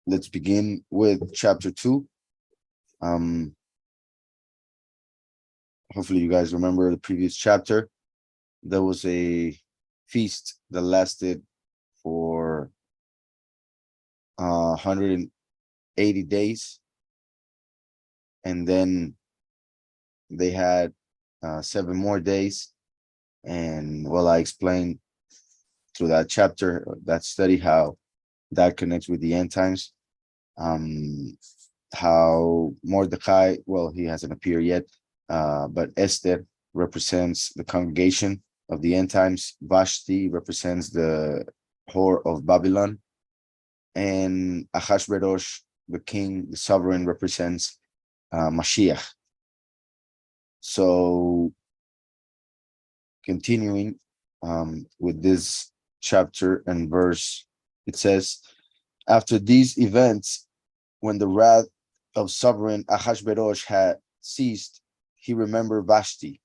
let's begin with chapter 2. Um, Hopefully you guys remember the previous chapter. There was a feast that lasted for 180 days, and then they had 7 more days. And well, I explained through that chapter, that study, how that connects with the end times. Um, how Mordecai, well, he hasn't appeared yet, but Esther represents the congregation of the end times. Vashti represents the whore of Babylon, and Ahashverosh, the king, the sovereign, represents Mashiach. So, continuing with this chapter and verse, it says, after these events, when the wrath of sovereign Ahashverosh had ceased, he remembered Vashti,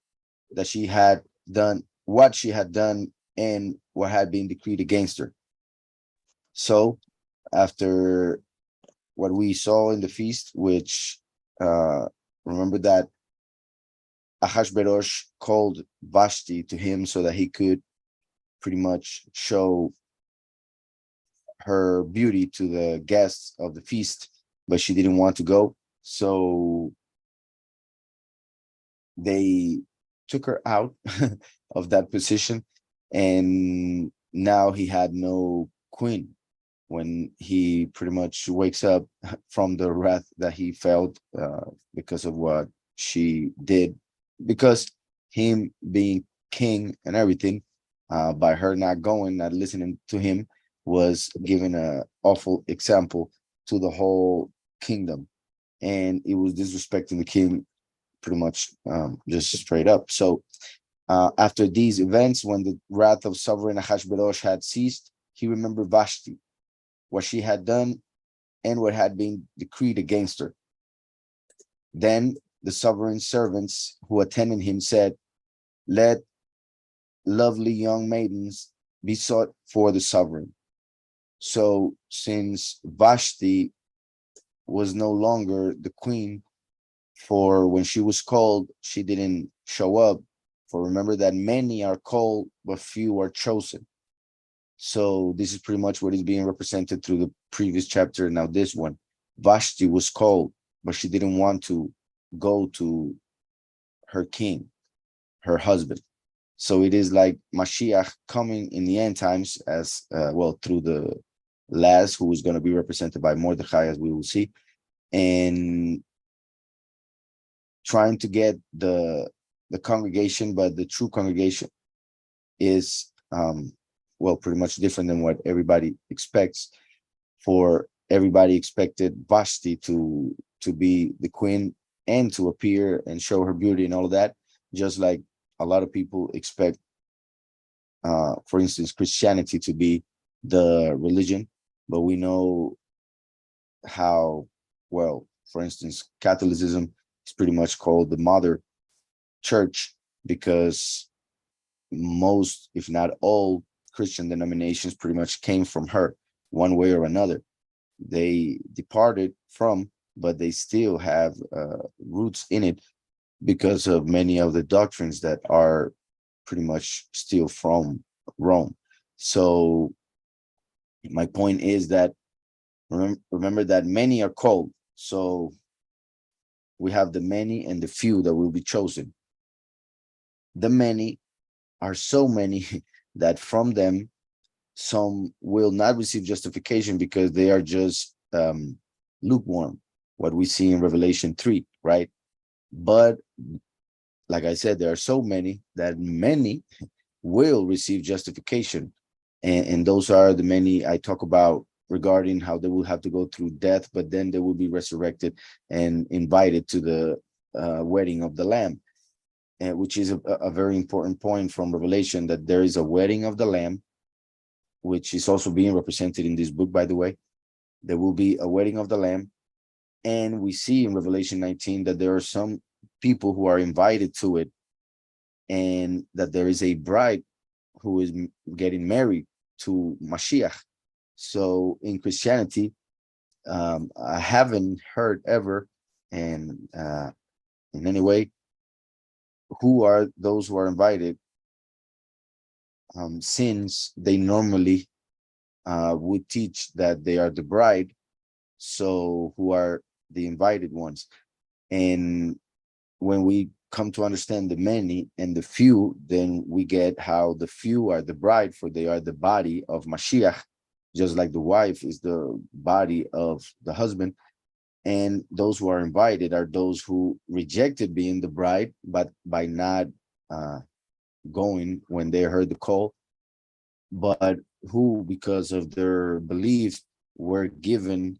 that she had done what she had done and what had been decreed against her. So, after what we saw in the feast, which remember that Ahashverosh called Vashti to him so that he could pretty much show her beauty to the guests of the feast, but she didn't want to go. So they took her out of that position, and now he had no queen when he pretty much wakes up from the wrath that he felt because of what she did, because him being king and everything, by her not going, not listening to him, was giving a awful example to the whole kingdom, and it was disrespecting the king pretty much, just straight up. So after these events, when the wrath of sovereign Ahashverosh had ceased, he remembered Vashti, what she had done and what had been decreed against her. Then the sovereign servants who attended him said, let lovely young maidens be sought for the sovereign. So since Vashti was no longer the queen, for when she was called, she didn't show up. For remember that many are called, but few are chosen. So this is pretty much what is being represented through the previous chapter. Now this one, Vashti was called, but she didn't want to go to her king, her husband. So it is like Mashiach coming in the end times as well through the last, who is going to be represented by Mordecai, as we will see, and trying to get the congregation, but the true congregation is well, pretty much different than what everybody expects. For everybody expected Vashti to be the queen and to appear and show her beauty and all of that, just like a lot of people expect, for instance, Christianity to be the religion. But we know how, well, for instance, Catholicism is pretty much called the mother church, because most, if not all, Christian denominations pretty much came from her one way or another. They departed from, but they still have roots in it because of many of the doctrines that are pretty much still from Rome. So my point is that remember that many are called. So we have the many and the few that will be chosen. The many are so many that from them, some will not receive justification because they are just lukewarm, what we see in Revelation 3, right? But like I said, there are so many that many will receive justification. And those are the many I talk about regarding how they will have to go through death, but then they will be resurrected and invited to the wedding of the Lamb, which is a very important point from Revelation, that there is a wedding of the Lamb, which is also being represented in this book, by the way. There will be a wedding of the Lamb. And we see in Revelation 19 that there are some people who are invited to it, and that there is a bride who is getting married to Mashiach. So in Christianity, I haven't heard ever, and in any way, who are those who are invited, since they normally would teach that they are the bride. So who are the invited ones? And when we come to understand the many and the few, then we get how the few are the bride, for they are the body of Mashiach, just like the wife is the body of the husband. And those who are invited are those who rejected being the bride, but by not uh, going when they heard the call, but who, because of their belief, were given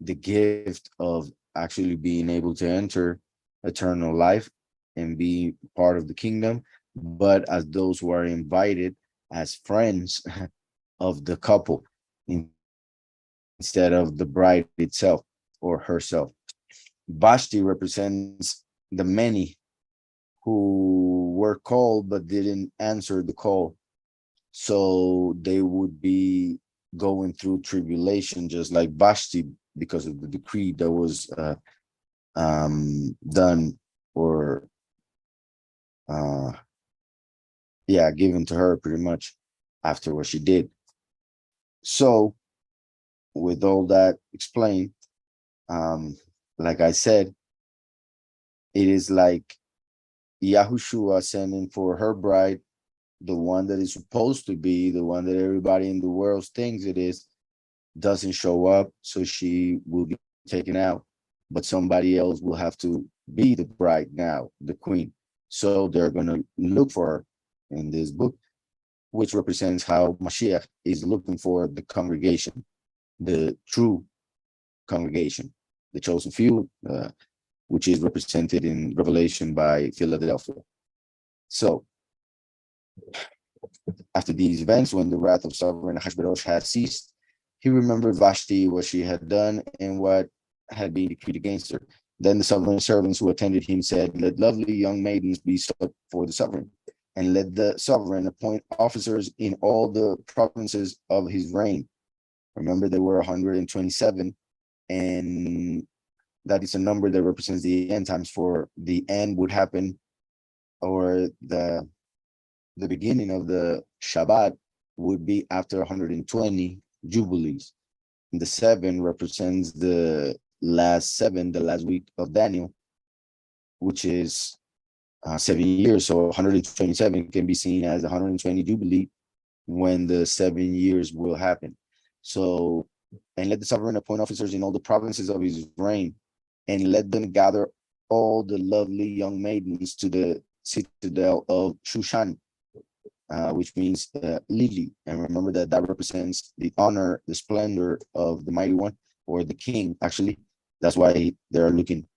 the gift of actually being able to enter eternal life and be part of the kingdom, but as those who are invited as friends of the couple instead of the bride itself or herself. Vashti represents the many who were called but didn't answer the call. So they would be going through tribulation, just like Vashti, because of the decree that was done, or uh, yeah, given to her pretty much after what she did. So with all that explained, like I said, it is like Yahushua sending for her bride, the one that is supposed to be the one that everybody in the world thinks it is, doesn't show up, so she will be taken out. But somebody else will have to be the bride now, the queen. So they're going to look for her in this book, which represents how Mashiach is looking for the congregation, the true congregation, the chosen few, which is represented in Revelation by Philadelphia. So after these events, when the wrath of sovereign Ahasuerus had ceased, he remembered Vashti, what she had done, and what had been decreed against her. Then the sovereign servants who attended him said, "Let lovely young maidens be sought for the sovereign, and let the sovereign appoint officers in all the provinces of his reign." Remember, there were 127, and that is a number that represents the end times, for the end would happen, or the beginning of the Shabbat would be after 120 jubilees. And the 7 represents the last 7, the last week of Daniel, which is 7 years. So 127 can be seen as 120 jubilee when the 7 years will happen. So, and let the sovereign appoint officers in all the provinces of his reign, and let them gather all the lovely young maidens to the citadel of Shushan, which means lily. And remember that that represents the honor, the splendor of the mighty one, or the king, actually. That's why they're looking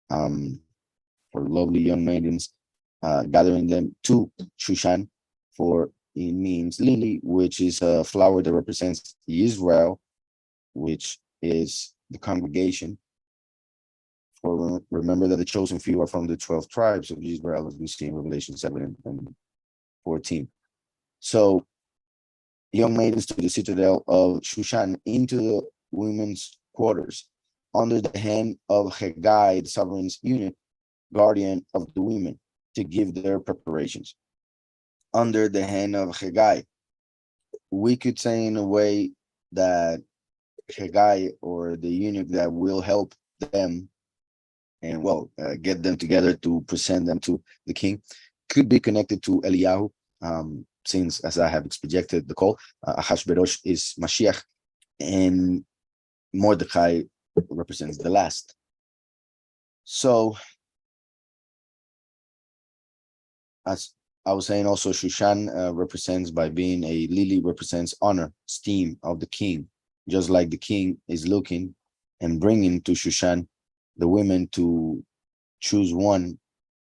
for lovely young maidens, gathering them to Shushan, for it means lily, which is a flower that represents Israel, which is the congregation. For remember that the chosen few are from the 12 tribes of Israel, as we see in Revelation 7 and 14. So young maidens to the citadel of Shushan, into the women's quarters, under the hand of Haggai, the sovereign's eunuch, guardian of the women, to give their preparations. Under the hand of Haggai, we could say in a way that Haggai, or the eunuch that will help them and get them together to present them to the king, could be connected to Eliyahu, since, as I have projected the call, Ahasuerus is Mashiach, and Mordecai represents the last. So, as I was saying, also Shushan represents, by being a lily, represents honor, esteem of the king, just like the king is looking and bringing to Shushan the women to choose one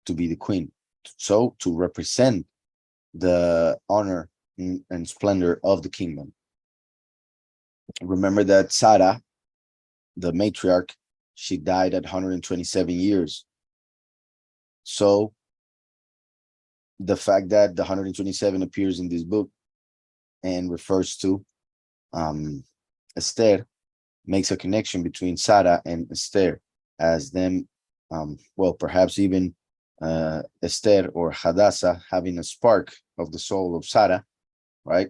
to be the queen. So to represent the honor and splendor of the kingdom. Remember that Sarah, the matriarch, she died at 127 years. So the fact that the 127 appears in this book and refers to Esther, makes a connection between Sarah and Esther as them, well, perhaps even Esther or Hadassah having a spark of the soul of Sarah, right?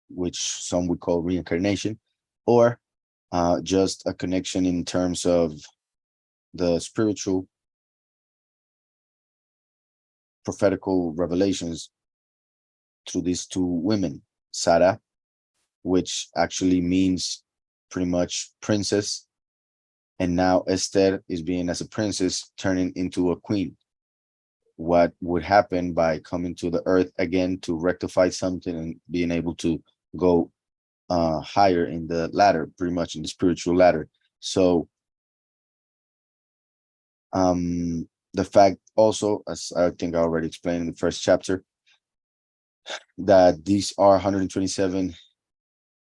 Which some would call reincarnation, or just a connection in terms of the spiritual prophetical revelations through these two women, Sarah, which actually means pretty much princess, and now Esther is being as a princess turning into a queen. What would happen by coming to the earth again to rectify something and being able to go higher in the ladder, pretty much in the spiritual ladder. So the fact also, as I think I already explained in the first chapter, that these are 127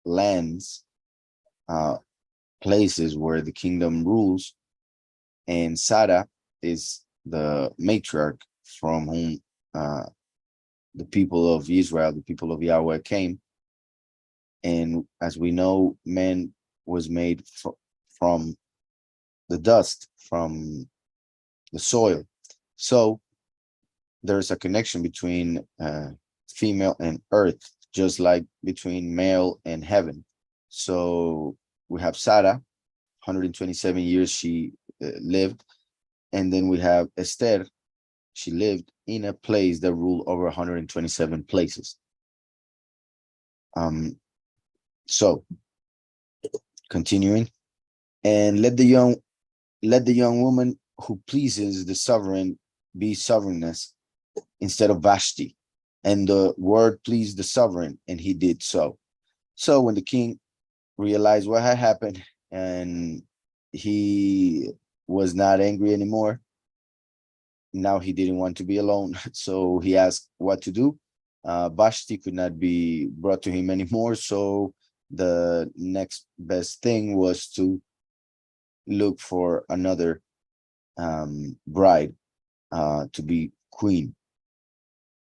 lands, places where the kingdom rules, and Sarah is the matriarch from whom the people of Israel, the people of Yahweh came. And as we know, man was made from the dust, from the soil. So there's a connection between female and earth, just like between male and heaven. So we have Sarah, 127 years she lived. And then we have Esther. She lived in a place that ruled over 127 places. So continuing, and let the young woman who pleases the sovereign be sovereignness instead of Vashti. And the word pleased the sovereign, and he did so. So when the king realized what had happened and he was not angry anymore, now he didn't want to be alone. So he asked what to do. Vashti could not be brought to him anymore. So the next best thing was to look for another bride to be queen.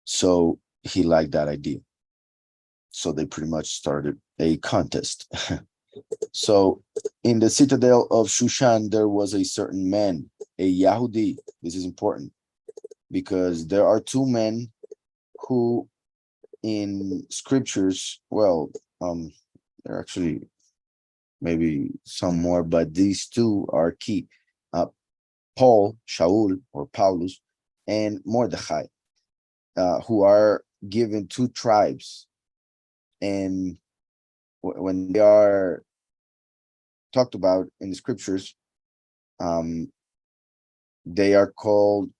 So he liked that idea. So they pretty much started a contest. So in the citadel of Shushan, there was a certain man, a Yahudi. This is important because there are two men who in scriptures, well, there are actually maybe some more, but these two are key. Paul, Shaul, or Paulus, and Mordecai, who are given two tribes. And when they are talked about in the scriptures, they are called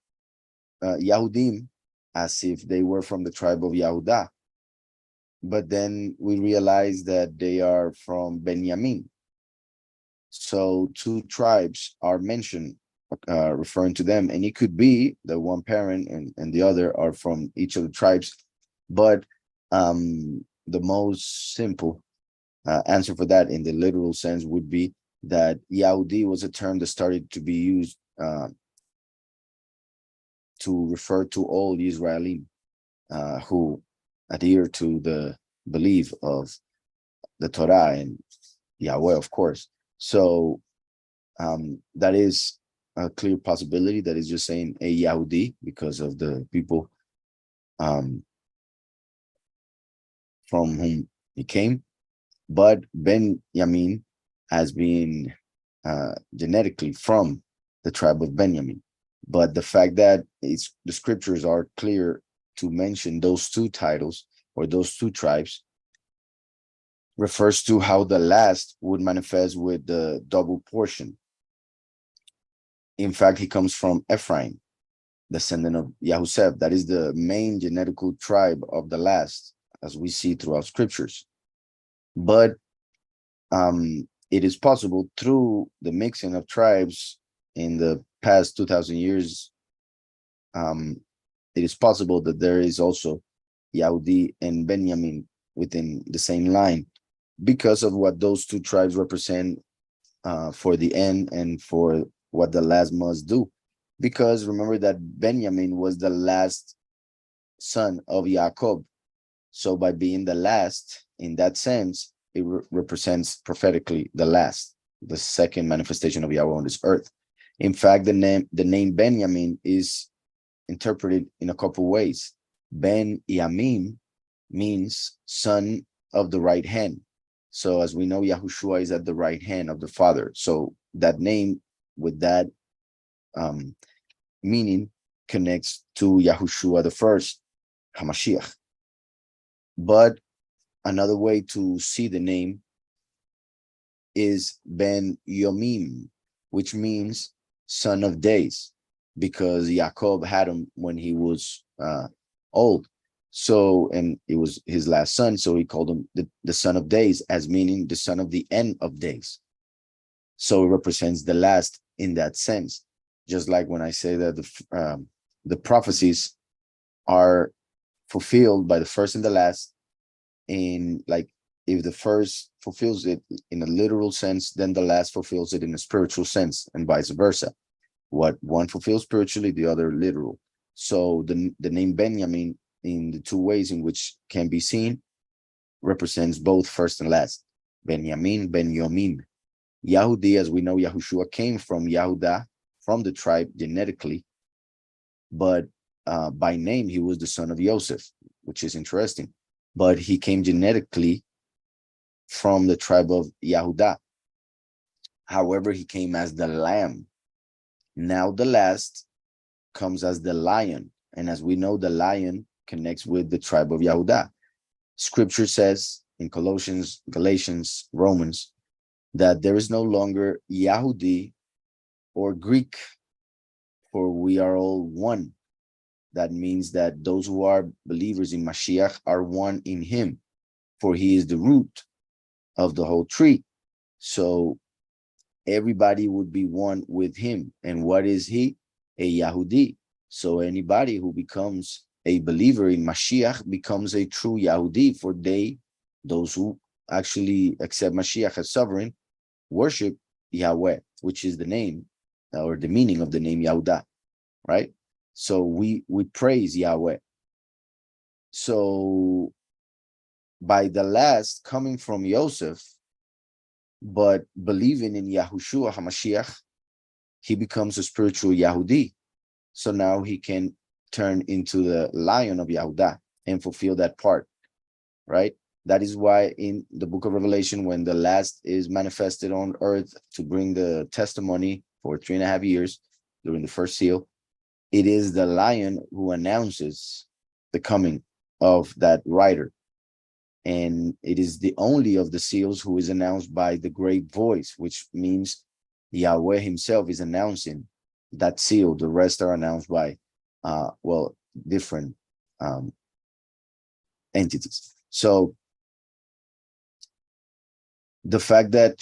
Yahudim, as if they were from the tribe of Yehuda. But then we realize that they are from Benjamin. So two tribes are mentioned, referring to them, and it could be that one parent and the other are from each of the tribes. But the most simple answer for that in the literal sense would be that Yahudi was a term that started to be used to refer to all Israelim who adhere to the belief of the Torah and Yahweh, of course. So that is a clear possibility. That is just saying a Yahudi because of the people from whom he came. But Benjamin has been genetically from the tribe of Benjamin. But the fact that the scriptures are clear to mention those two titles or those two tribes refers to how the last would manifest with the double portion. In fact, he comes from Ephraim, descendant of Yahusef. That is the main genetical tribe of the last, as we see throughout scriptures. But it is possible through the mixing of tribes in the past 2,000 years, it is possible that there is also Yahudi and Benjamin within the same line because of what those two tribes represent for the end and for what the last must do. Because remember that Benjamin was the last son of Jacob. So by being the last in that sense, it represents prophetically the second manifestation of Yahweh on this earth. In fact, the name Benjamin is interpreted in a couple ways. Ben Yamim means son of the right hand. So as we know, Yahushua is at the right hand of the Father. So that name with that meaning connects to Yahushua the first, Hamashiach. But another way to see the name is Ben Yomim, which means son of days, because Jacob had him when he was old. So, and it was his last son, so he called him the son of days, as meaning the son of the end of days. So it represents the last in that sense. Just like when I say that the prophecies are fulfilled by the first and the last, in like if the first fulfills it in a literal sense, then the last fulfills it in a spiritual sense, and vice versa. What one fulfills spiritually, the other literal. So the name Benjamin, in the two ways in which can be seen, represents both first and last. Benjamin, Ben Yomim. Yahudi, as we know, Yahushua came from Yahudah, from the tribe genetically, but by name, he was the son of Joseph, which is interesting. But he came genetically from the tribe of Yahudah. However, he came as the lamb. Now the last comes as the lion. And as we know, the lion connects with the tribe of Yahudah. Scripture says in Colossians, Galatians, Romans, that there is no longer Yahudi or Greek, for we are all one. That means that those who are believers in Mashiach are one in him, for he is the root of the whole tree. So everybody would be one with him. And what is he? A Yahudi. So anybody who becomes a believer in Mashiach becomes a true Yahudi, for those who actually accept Mashiach as sovereign, worship Yahweh, which is the name or the meaning of the name Yahudah, right? So we praise Yahweh. So by the last coming from Joseph, but believing in Yahushua HaMashiach, he becomes a spiritual Yahudi. So now he can turn into the lion of Yahudah and fulfill that part, right? That is why in the book of Revelation, when the last is manifested on earth to bring the testimony for 3.5 years during the first seal, it is the lion who announces the coming of that rider. And it is the only of the seals who is announced by the great voice, which means Yahweh himself is announcing that seal. The rest are announced by, different entities. So the fact that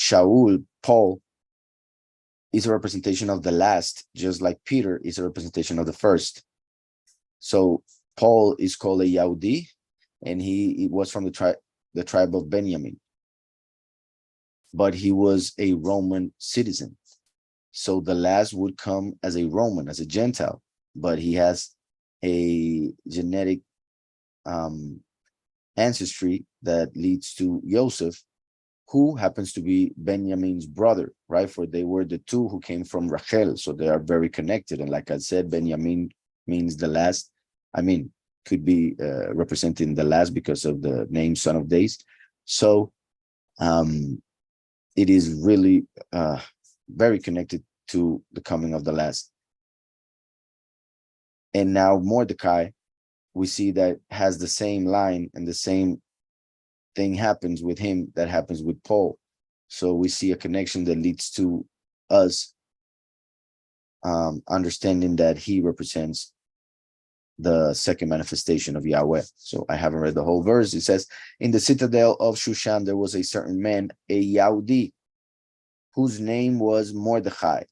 Paul, is a representation of the last, just like Peter is a representation of the first. So Paul is called a Yahudi, and he was from the tribe of Benjamin, but he was a Roman citizen. So the last would come as a Roman, as a Gentile, but he has a genetic ancestry that leads to Joseph, who happens to be Benjamin's brother, right? For they were the two who came from Rachel, so they are very connected. And like I said, Benjamin means the last. I mean, could be representing the last because of the name Son of Days. So it is really very connected to the coming of the last. And now Mordecai, we see that has the same line, and the same thing happens with him that happens with Paul. So we see a connection that leads to us understanding that he represents the second manifestation of Yahweh. So I haven't read the whole verse. It says, in the citadel of Shushan, there was a certain man, a Yahudi, whose name was Mordecai,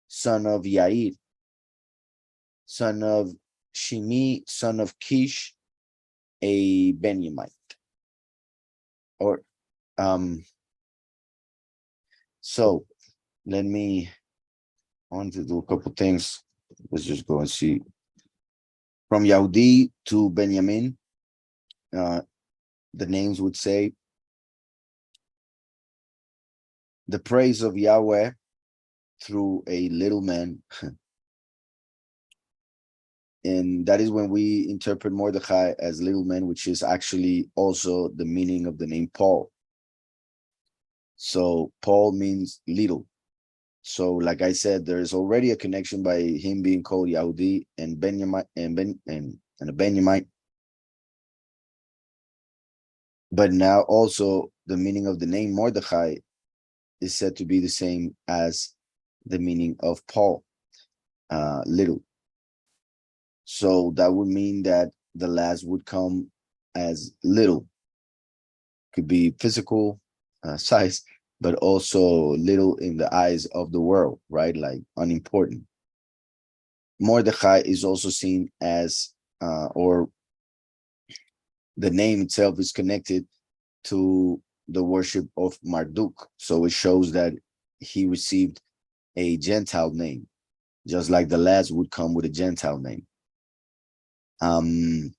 son of Yair, son of Shimi, son of Kish, a Benjamite. Or so I want to do a couple things. Let's just go and see. From Yahudi to Benjamin, the names would say the praise of Yahweh through a little man. And that is when we interpret Mordecai as little man, which is actually also the meaning of the name Paul. So Paul means little. So like I said, there's already a connection by him being called Yahudi and Benjamin and a Benjamite. But now also the meaning of the name Mordecai is said to be the same as the meaning of Paul, little. So that would mean that the last would come as little. Could be physical size, but also little in the eyes of the world, right? Like unimportant. Mordecai is also seen as, or the name itself is connected to the worship of Marduk. So it shows that he received a Gentile name, just like the last would come with a Gentile name. And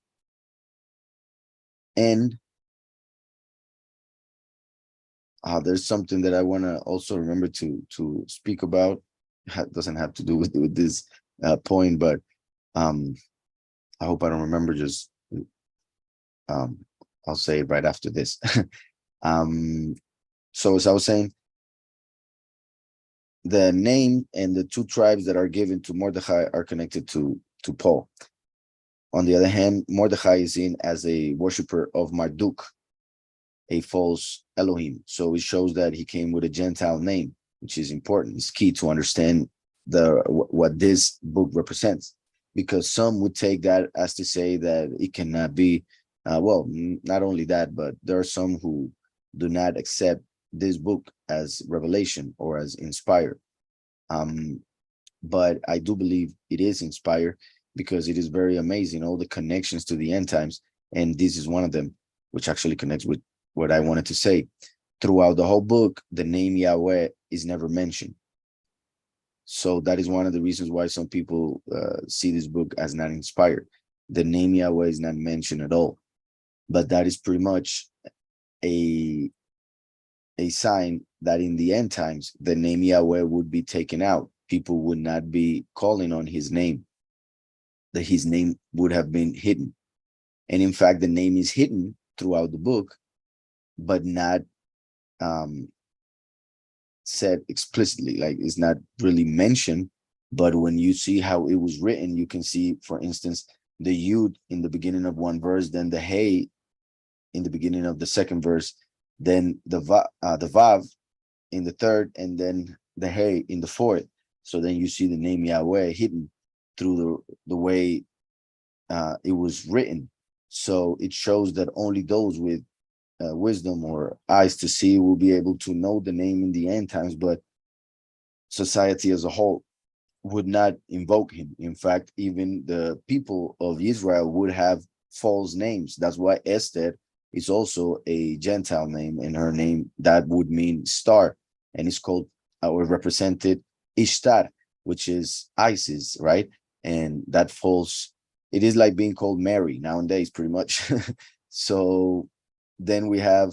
there's something that I want to also remember to speak about. It doesn't have to do with this point, but I hope I don't remember. Just I'll say it right after this. So as I was saying, the name and the two tribes that are given to Mordecai are connected to Paul. On the other hand, Mordecai is seen as a worshiper of Marduk, a false Elohim. So it shows that he came with a Gentile name, which is important. It's key to understand what this book represents, because some would take that as to say that it cannot be, well, not only that, but there are some who do not accept this book as revelation or as inspired. But I do believe it is inspired because it is very amazing, all the connections to the end times. And this is one of them, which actually connects with what I wanted to say. Throughout the whole book, the name Yahweh is never mentioned. So that is one of the reasons why some people see this book as not inspired. The name Yahweh is not mentioned at all. But that is pretty much a sign that in the end times, the name Yahweh would be taken out. People would not be calling on his name, that his name would have been hidden. And in fact, the name is hidden throughout the book, but not said explicitly, like it's not really mentioned. But when you see how it was written, you can see, for instance, the Yud in the beginning of one verse, then the Hey in the beginning of the second verse, then the Vav in the third, and then the Hey in the fourth. So then you see the name Yahweh hidden through the way it was written. So it shows that only those with wisdom or eyes to see will be able to know the name in the end times, but society as a whole would not invoke him. In fact, even the people of Israel would have false names. That's why Esther is also a Gentile name, and her name that would mean star, and it's called or represented Ishtar, which is Isis, right? And that false, it is like being called Mary nowadays, pretty much. So then we have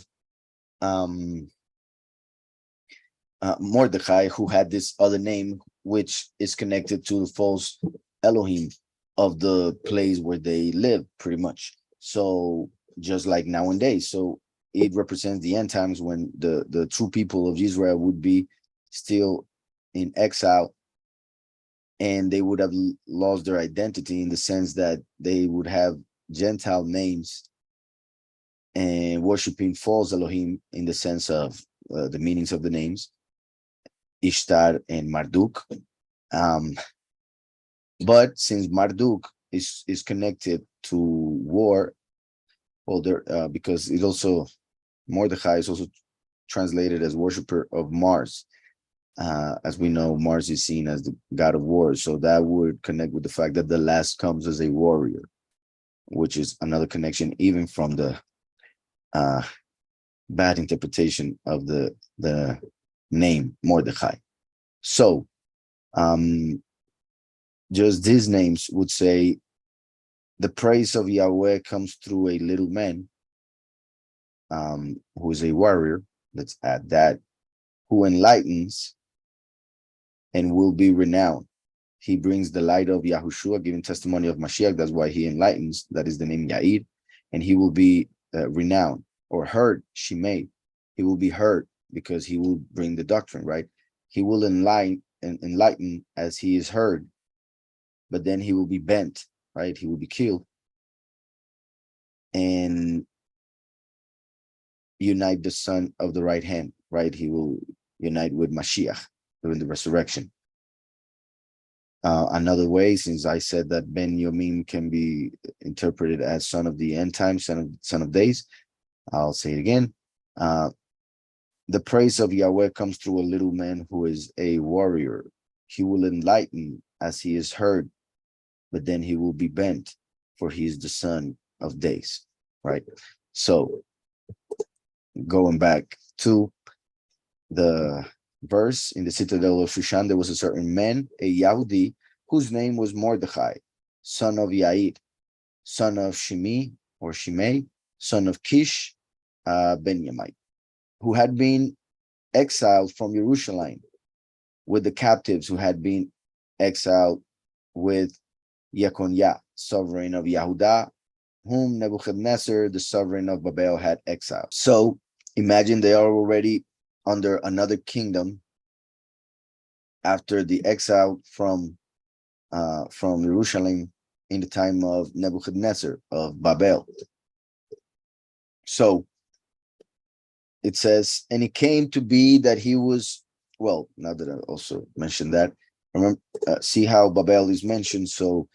Mordecai, who had this other name, which is connected to the false Elohim of the place where they live, pretty much. So just like nowadays, so it represents the end times when the true people of Israel would be still in exile, and they would have lost their identity in the sense that they would have Gentile names and worshiping false Elohim in the sense of the meanings of the names, Ishtar and Marduk. But since Marduk is connected to war, well, there because it also, Mordecai is also translated as worshiper of Mars. As we know, Mars is seen as the god of war, so that would connect with the fact that the last comes as a warrior, which is another connection, even from the bad interpretation of the name Mordecai. So just these names would say the praise of Yahweh comes through a little man who is a warrior. Let's add that. who enlightens and will be renowned. He brings the light of Yahushua, giving testimony of Mashiach. That's why he enlightens. That is the name Yair. And he will be renowned or heard, Shimei. He will be heard because he will bring the doctrine, right? He will enlighten as he is heard, but then he will be bent, right? He will be killed and unite the son of the right hand, right? He will unite with Mashiach during the resurrection. Another way, since I said that Ben Yomim can be interpreted as son of the end time, son of days, I'll say it again. The praise of Yahweh comes through a little man who is a warrior. He will enlighten as he is heard, but then he will be bent, for he is the son of days, right? So going back to the verse, in the citadel of Shushan, there was a certain man, a Yahudi, whose name was Mordecai, son of Yair, son of Shimei, son of Kish, Benjamite, who had been exiled from Jerusalem with the captives who had been exiled with Yekoniah, sovereign of Yehudah, whom Nebuchadnezzar, the sovereign of Babel, had exiled. So imagine they are already under another kingdom after the exile from Jerusalem in the time of Nebuchadnezzar of Babel. So it says, and it came to be that he was, well, now that I also mentioned that, remember, see how Babel is mentioned. So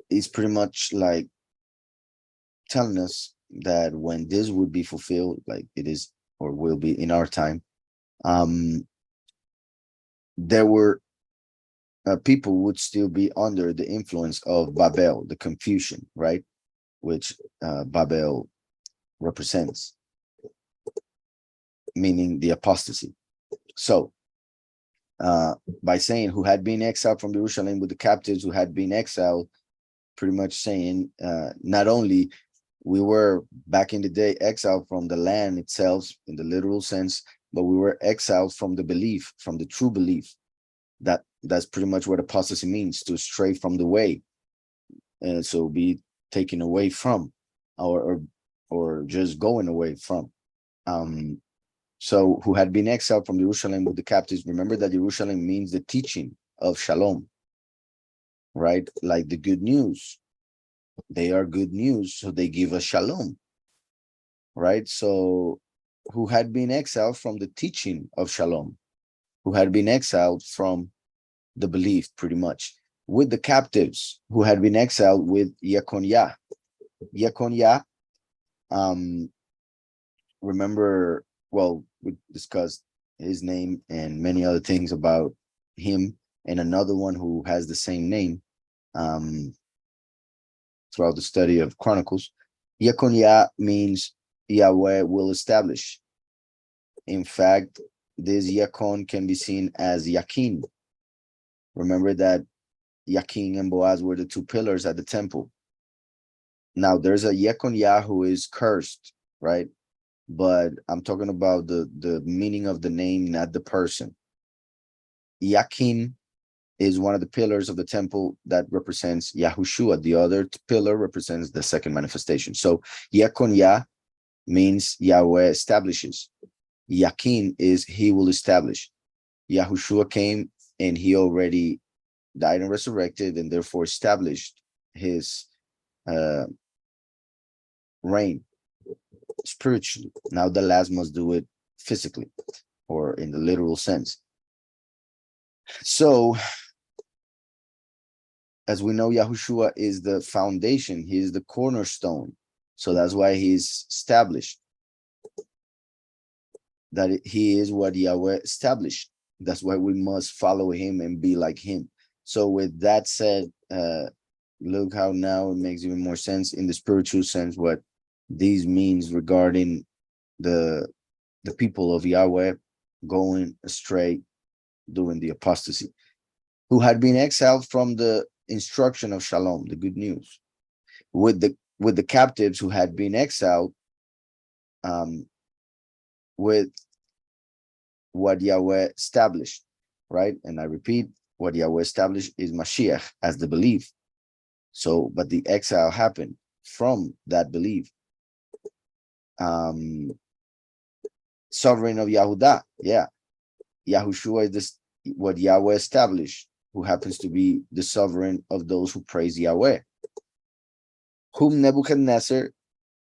it's pretty much like telling us that when this would be fulfilled, like it is or will be in our time, there were people would still be under the influence of Babel, the confusion, right? Which Babel represents, meaning the apostasy. So by saying who had been exiled from Jerusalem with the captives who had been exiled, pretty much saying not only we were back in the day exiled from the land itself in the literal sense, but we were exiled from the belief, from the true belief. That's pretty much what apostasy means, to stray from the way, and so be taken away from, or just going away from. So who had been exiled from Jerusalem with the captives. Remember that Jerusalem means the teaching of Shalom, right? Like the good news. They are good news, so they give us Shalom, right? So who had been exiled from the teaching of Shalom, who had been exiled from the belief, pretty much, with the captives who had been exiled with Yekoniah. Yekoniah, remember, well, we discussed his name and many other things about him, and another one who has the same name throughout the study of Chronicles. Yekoniah means Yahweh will establish. In fact, this Yakon can be seen as Yakin. Remember that Yakin and Boaz were the two pillars at the temple. Now there's a Yekoniah who is cursed, right? But I'm talking about the meaning of the name, not the person. Yakin is one of the pillars of the temple that represents Yahushua. The other pillar represents the second manifestation. So Yekoniah means Yahweh establishes. Yakin is he will establish. Yahushua came and he already died and resurrected, and therefore established his reign spiritually. Now the last must do it physically, or in the literal sense. So as we know, Yahushua is the foundation, he is the cornerstone. So that's why he's established, that he is what Yahweh established. That's why we must follow him and be like him. So with that said, look how now it makes even more sense in the spiritual sense what these means regarding the people of Yahweh going astray during the apostasy, who had been exiled from the instruction of Shalom, the good news, with the captives who had been exiled with what Yahweh established, right? And I repeat, what Yahweh established is Mashiach as the belief. So, but the exile happened from that belief. Sovereign of Yahudah, yeah. Yahushua is this, what Yahweh established, who happens to be the sovereign of those who praise Yahweh. Whom Nebuchadnezzar,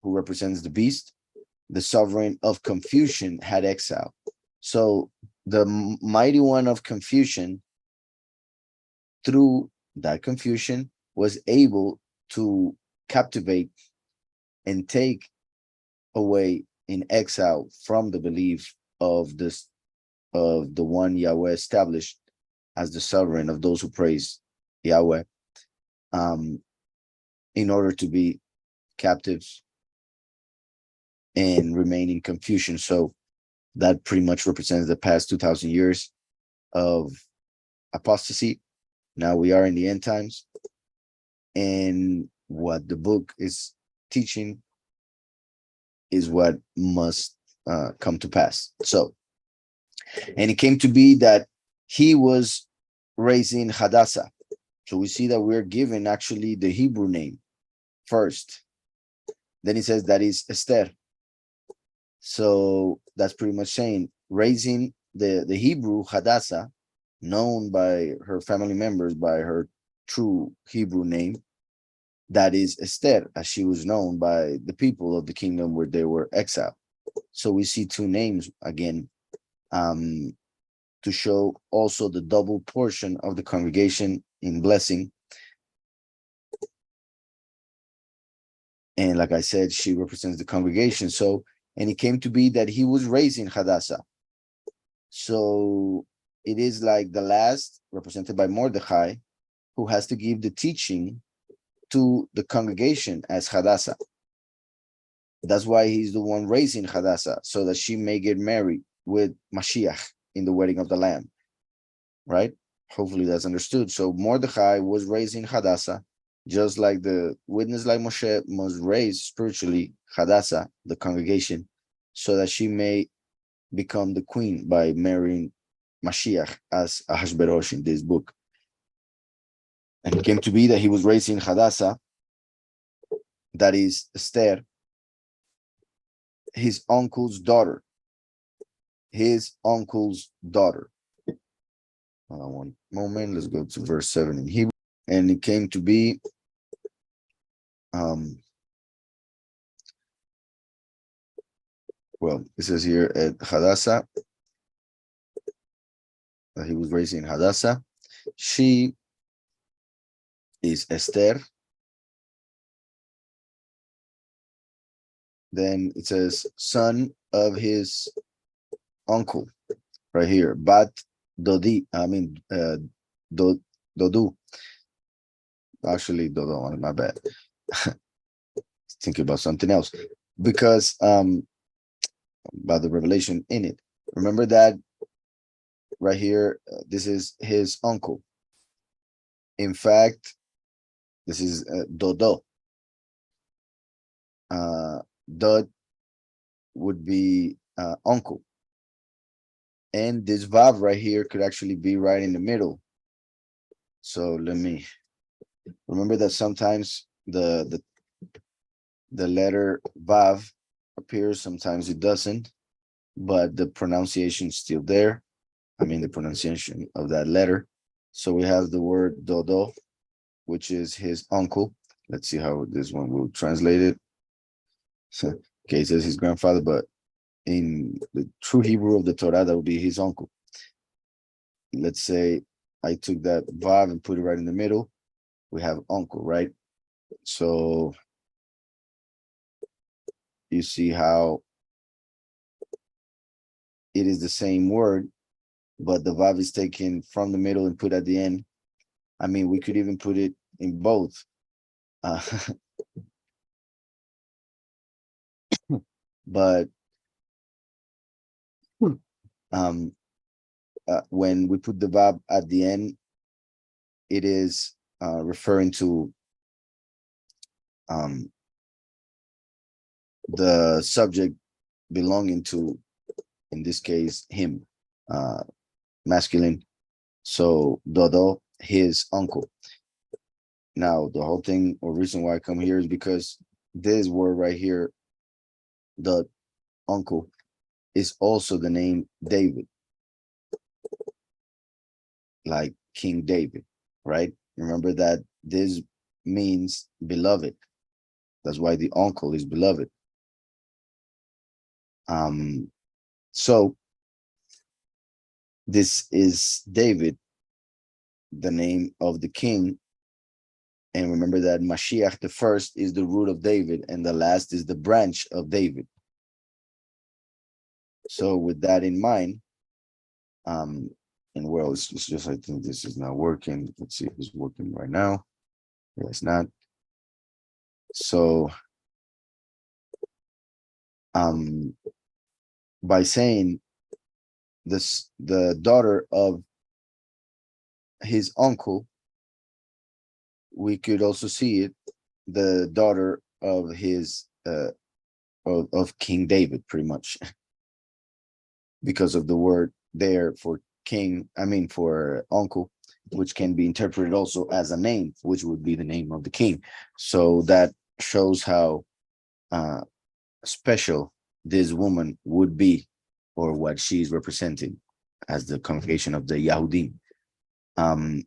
who represents the beast, the sovereign of confusion, had exiled. So the mighty one of confusion, through that confusion, was able to captivate and take away in exile from the belief of this, of the one Yahweh established as the sovereign of those who praise Yahweh, in order to be captives and remain in confusion. So that pretty much represents the past 2,000 years of apostasy. Now we are in the end times, and what the book is teaching is what must come to pass. So, and it came to be that he was raising Hadassah. So we see that we're given actually the Hebrew name first. Then he says that is Esther. So that's pretty much saying raising the Hebrew Hadassah, known by her family members by her true Hebrew name, that is Esther, as she was known by the people of the kingdom where they were exiled. So we see two names again, to show also the double portion of the congregation in blessing. And like I said, she represents the congregation. So, and it came to be that he was raising Hadassah. So it is like the last, represented by Mordecai, who has to give the teaching to the congregation as Hadassah. That's why he's the one raising Hadassah, so that she may get married with Mashiach in the wedding of the Lamb, right? Hopefully that's understood. So Mordecai was raising Hadassah, just like the witness like Moshe must raise spiritually Hadassah, the congregation, so that she may become the queen by marrying Mashiach as Ahashverosh in this book. And it came to be that he was raising Hadassah, that is Esther, his uncle's daughter. His uncle's daughter. One moment, let's go to verse 7 in Hebrew. And it came to be, well, it says here at Hadassah, that he was raising Hadassah. She is Esther. Then it says son of his uncle, right here. Bat Dodi, Dodu. Actually, Dodo, my bad. Thinking about something else. Because about the revelation in it. Remember that right here, this is his uncle. In fact, this is Dodo. Dod would be uncle. And this vav right here could actually be right in the middle. So let me remember that sometimes the letter vav appears, sometimes it doesn't, but the pronunciation is still there. I mean the pronunciation of that letter. So we have the word Dodo, which is his uncle. Let's see how this one will translate it. So, okay, it says his grandfather, but in the true Hebrew of the Torah, that would be his uncle. Let's say I took that vav and put it right in the middle. We have uncle, right? So you see how it is the same word, but the vav is taken from the middle and put at the end. I mean, we could even put it in both. But when we put the vav at the end, it is referring to the subject belonging to, in this case, him. masculine. So Dodo, his uncle. Now, the whole thing or reason why I come here is because this word right here, the uncle, is also the name David, like King David, right? Remember that this means beloved. That's why the uncle is beloved. So this is David, the name of the king. And remember that Mashiach, the first, is the root of David, and the last is the branch of David. So with that in mind, and well, it's just I think this is not working. Let's see if it's working right now. Yeah, it's not. So by saying this, the daughter of his uncle, we could also see it, the daughter of his of King David, pretty much, because of the word there for king, I mean for uncle, which can be interpreted also as a name, which would be the name of the king. So that shows how special this woman would be, or what she's representing as the congregation of the Yahudim. And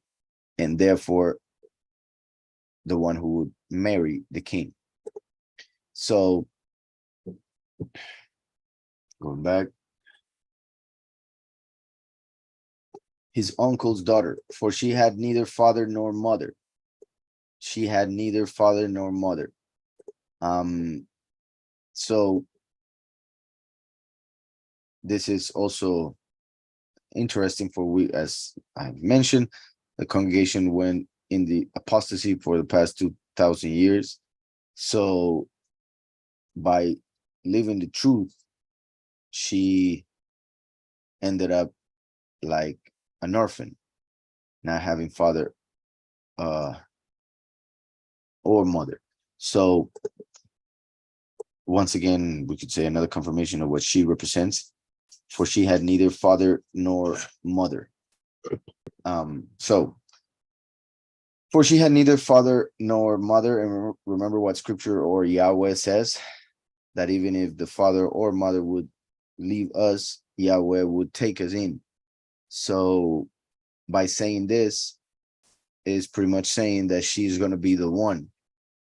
therefore the one who would marry the king. So going back, his uncle's daughter, for she had neither father nor mother. She had neither father nor mother. So this is also interesting for we, as I've mentioned, the congregation went in the apostasy for the past 2,000 years. So by living the truth, she ended up like an orphan, not having father or mother. So once again, we could say another confirmation of what she represents, for she had neither father nor mother. So for she had neither father nor mother, and remember what scripture or Yahweh says, that even if the father or mother would leave us, Yahweh would take us in. So by saying this is pretty much saying that she's going to be the one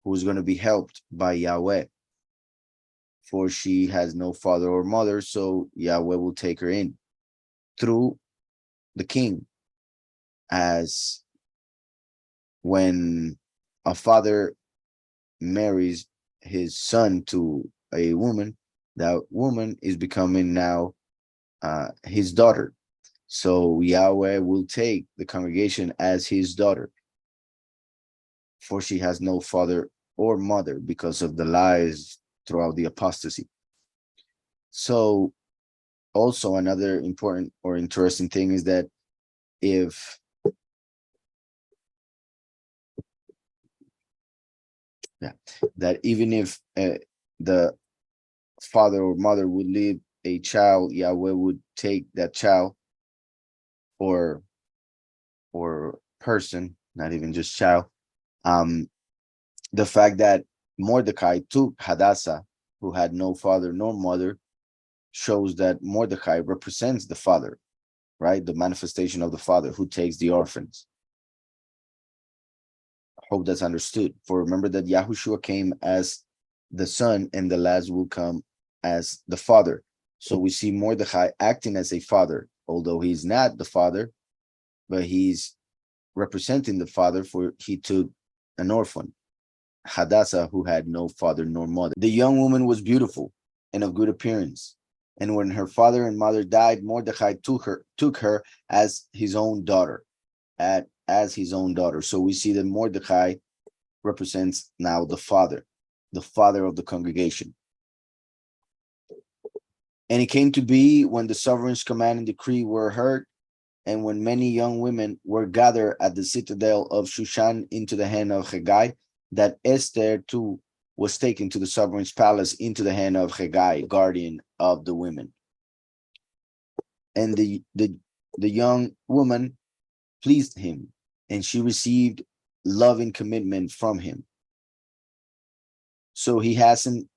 who's going to be helped by Yahweh, for she has no father or mother, so Yahweh will take her in through the king. As when a father marries his son to a woman, that woman is becoming now his daughter. So Yahweh will take the congregation as his daughter, for she has no father or mother because of the lies throughout the apostasy. So also another important or interesting thing is that if that even if the father or mother would leave a child, Yahweh would take that child or person, not even just child. The fact that Mordecai took Hadassah, who had no father nor mother, shows that Mordecai represents the father, right? The manifestation of the father who takes the orphans. I hope that's understood. For remember that Yahushua came as the son, and the last will come as the father. So we see Mordecai acting as a father, although he's not the father, but he's representing the father, for he took an orphan, Hadassah, who had no father nor mother. The young woman was beautiful and of good appearance. And when her father and mother died, Mordecai took her as his own daughter, as his own daughter. So we see that Mordecai represents now the father of the congregation. And it came to be, when the sovereign's command and decree were heard, and when many young women were gathered at the citadel of Shushan into the hand of Haggai, that Esther too was taken to the sovereign's palace into the hand of Haggai, guardian of the women. And the young woman pleased him, and she received loving commitment from him. So he hastened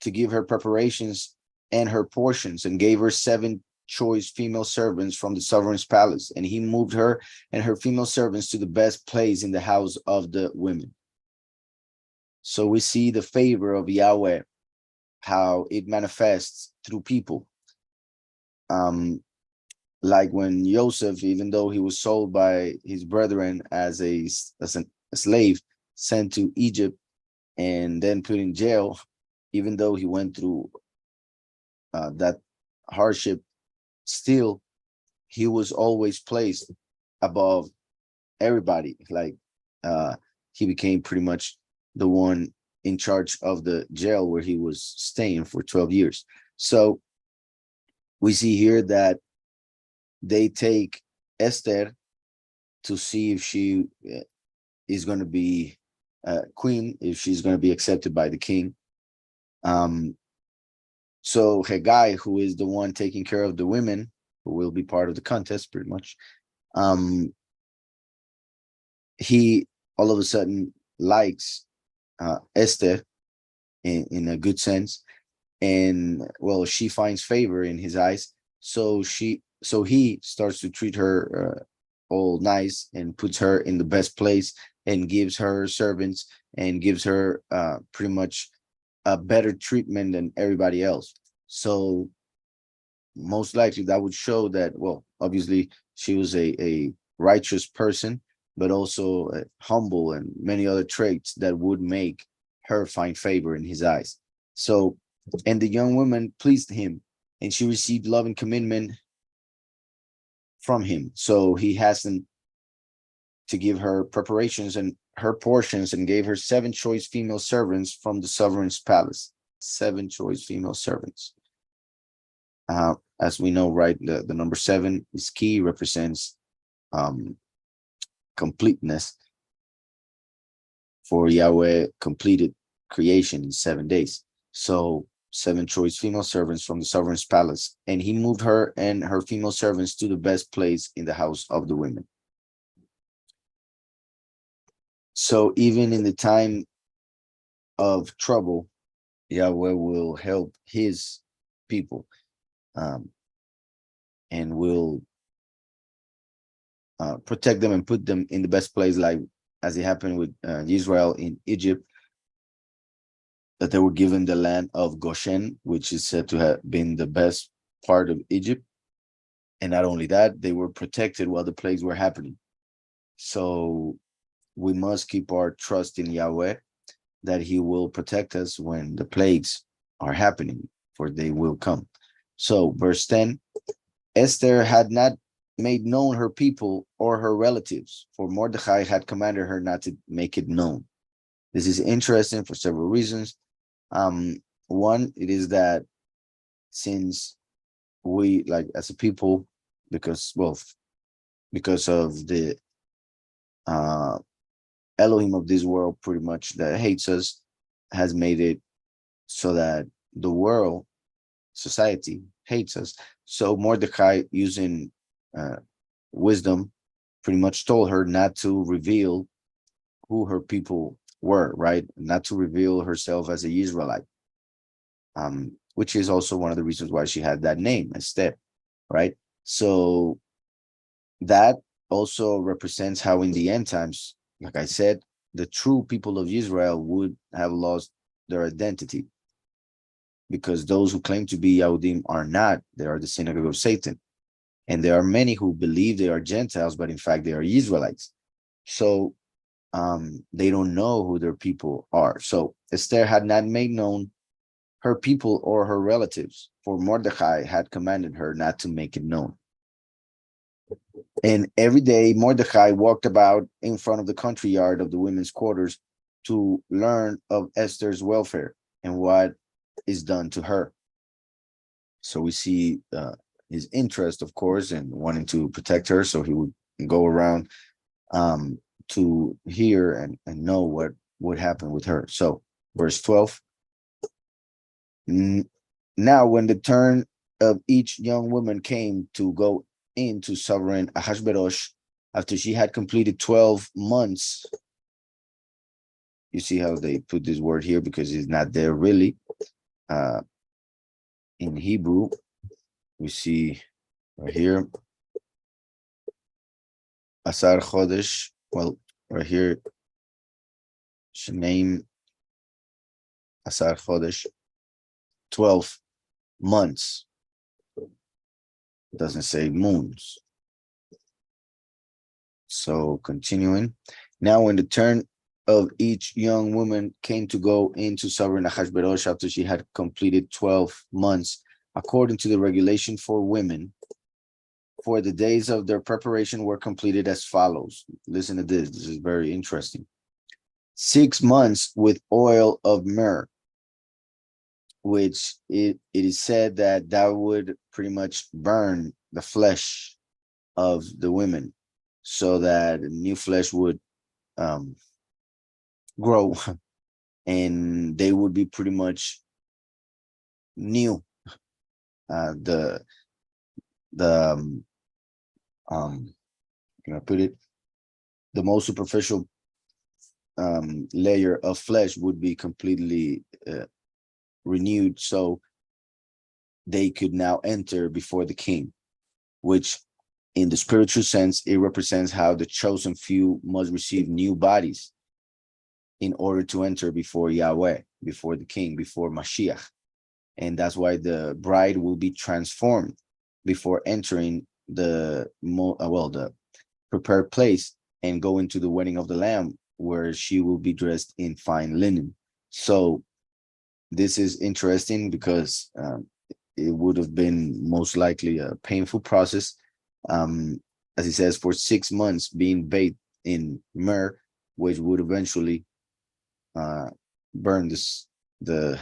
to give her preparations and her portions, and gave her 7 choice female servants from the sovereign's palace. And he moved her and her female servants to the best place in the house of the women. So we see the favor of Yahweh, how it manifests through people. Like when Joseph, even though he was sold by his brethren as a slave, sent to Egypt and then put in jail, even though he went through that hardship, still he was always placed above everybody. Like he became pretty much the one in charge of the jail where he was staying for 12 years. So we see here that they take Esther to see if she is going to be queen, if she's going to be accepted by the king. So Haggai, who is the one taking care of the women, who will be part of the contest pretty much, he all of a sudden likes Esther in a good sense, and well, she finds favor in his eyes. So he starts to treat her all nice and puts her in the best place and gives her servants and gives her pretty much a better treatment than everybody else. So most likely that would show that, well, obviously she was a righteous person, but also humble and many other traits that would make her find favor in his eyes. So, and the young woman pleased him, and she received love and commitment from him. So he hastened to give her preparations and her portions, and gave her 7 choice female servants from the sovereign's palace. 7 choice female servants. As we know, right, the number 7 is key, represents completeness. For Yahweh completed creation in 7 days. So 7 choice female servants from the sovereign's palace, and he moved her and her female servants to the best place in the house of the women. So even in the time of trouble, Yahweh will help his people, and will protect them and put them in the best place, like as it happened with Israel in Egypt, that they were given the land of Goshen, which is said to have been the best part of Egypt. And not only that, they were protected while the plagues were happening. So we must keep our trust in Yahweh, that he will protect us when the plagues are happening, for they will come. So verse 10, Esther had not made known her people or her relatives, for Mordecai had commanded her not to make it known. This is interesting for several reasons. One, it is that since we, like as a people, because of the Elohim of this world pretty much that hates us, has made it so that the world, society, hates us. So Mordecai, using wisdom, pretty much told her not to reveal who her people were, right? Not to reveal herself as an Israelite, which is also one of the reasons why she had that name, Esther, right? So that also represents how in the end times, like I said, the true people of Israel would have lost their identity, because those who claim to be Yahudim are not. They are the synagogue of Satan. And there are many who believe they are Gentiles, but in fact they are Israelites. So they don't know who their people are. So Esther had not made known her people or her relatives, for Mordecai had commanded her not to make it known. And every day Mordecai walked about in front of the country yard of the women's quarters to learn of Esther's welfare and what is done to her. So we see his interest, of course, in wanting to protect her. So he would go around to hear and know what would happen with her. So verse 12. Now when the turn of each young woman came to go into sovereign Ahasuerus after she had completed 12 months. You see how they put this word here because it's not there really. In Hebrew, we see right here, Asar Chodesh. Well, right here, Shanaim Asar Chodesh, 12 months. It doesn't say moons. So continuing. Now when the turn of each young woman came to go into sovereign Ahasuerus after she had completed 12 months, according to the regulation for women, for the days of their preparation were completed as follows. Listen to this. This is very interesting. 6 months with oil of myrrh, which it is said that would pretty much burn the flesh of the women so that new flesh would grow and they would be pretty much new. The can I put it? The most superficial layer of flesh would be completely renewed, so they could now enter before the king, which in the spiritual sense, it represents how the chosen few must receive new bodies in order to enter before Yahweh, before the king, before Mashiach. And that's why the bride will be transformed before entering the prepared place and go into the wedding of the Lamb, where she will be dressed in fine linen. So this is interesting because it would have been most likely a painful process. As he says, for 6 months being bathed in myrrh, which would eventually burn the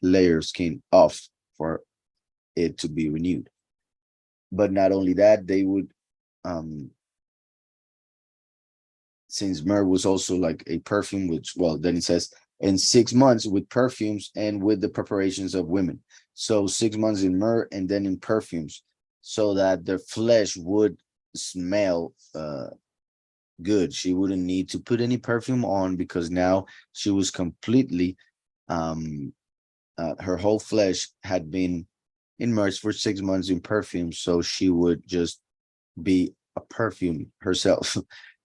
layer of skin off for it to be renewed. But not only that, they would, since myrrh was also like a perfume, which, well, then it says, in 6 months with perfumes and with the preparations of women. So 6 months in myrrh and then in perfumes, so that their flesh would smell good. She wouldn't need to put any perfume on because now she was completely, her whole flesh had been immersed for 6 months in perfume, so she would just be a perfume herself.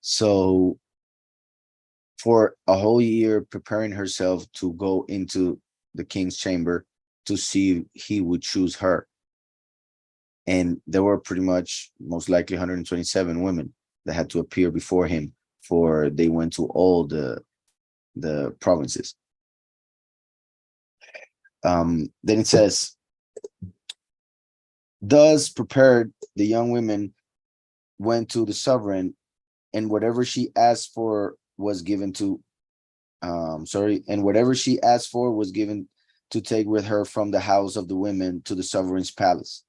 So for a whole year preparing herself to go into the king's chamber to see if he would choose her. And there were pretty much most likely 127 women that had to appear before him, for they went to all the provinces. Then it says, thus prepared the young women went to the sovereign, and whatever she asked for was given to and whatever she asked for was given to take with her from the house of the women to the sovereign's palace.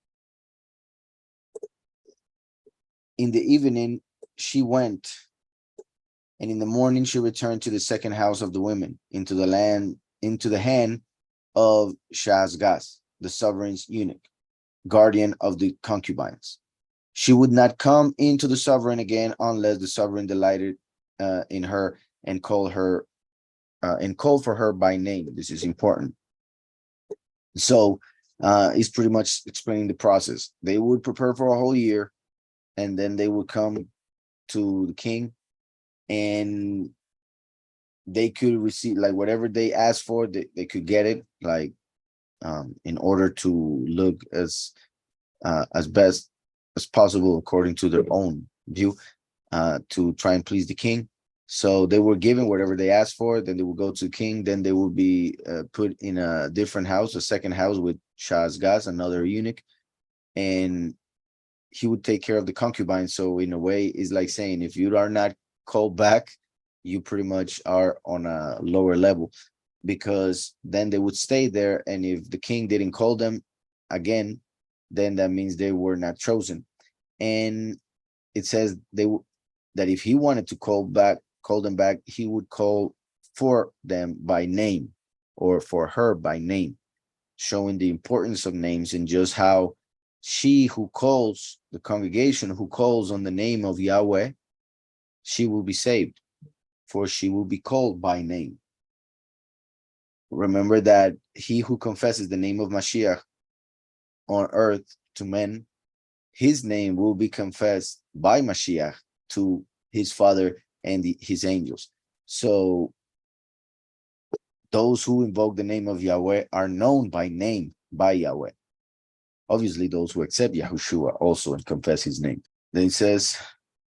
In the evening she went, and in the morning she returned to the second house of the women, into the hand of Shazgaz, the sovereign's eunuch, guardian of the concubines. She would not come into the sovereign again unless the sovereign delighted in her and called for her by name. This is important. So he's pretty much explaining the process. They would prepare for a whole year, and then they would come to the king, and they could receive like whatever they asked for, they could get it, like in order to look as best as possible according to their own view, to try and please the king. So they were given whatever they asked for. Then they would go to the king. Then they would be put in a different house, a second house with Shazgaz, another eunuch, and he would take care of the concubines. So in a way, it's like saying, if you are not called back, you pretty much are on a lower level, because then they would stay there. And if the king didn't call them again, then that means they were not chosen. And it says that if he wanted to call them back, he would call for them by name, or for her by name. showing the importance of names and just how she who calls, the congregation who calls on the name of Yahweh, she will be saved, for she will be called by name. Remember that he who confesses the name of Mashiach on earth to men, his name will be confessed by Mashiach to his Father and his angels. So those who invoke the name of Yahweh are known by name by Yahweh. Obviously, those who accept Yahushua also and confess his name. Then it says,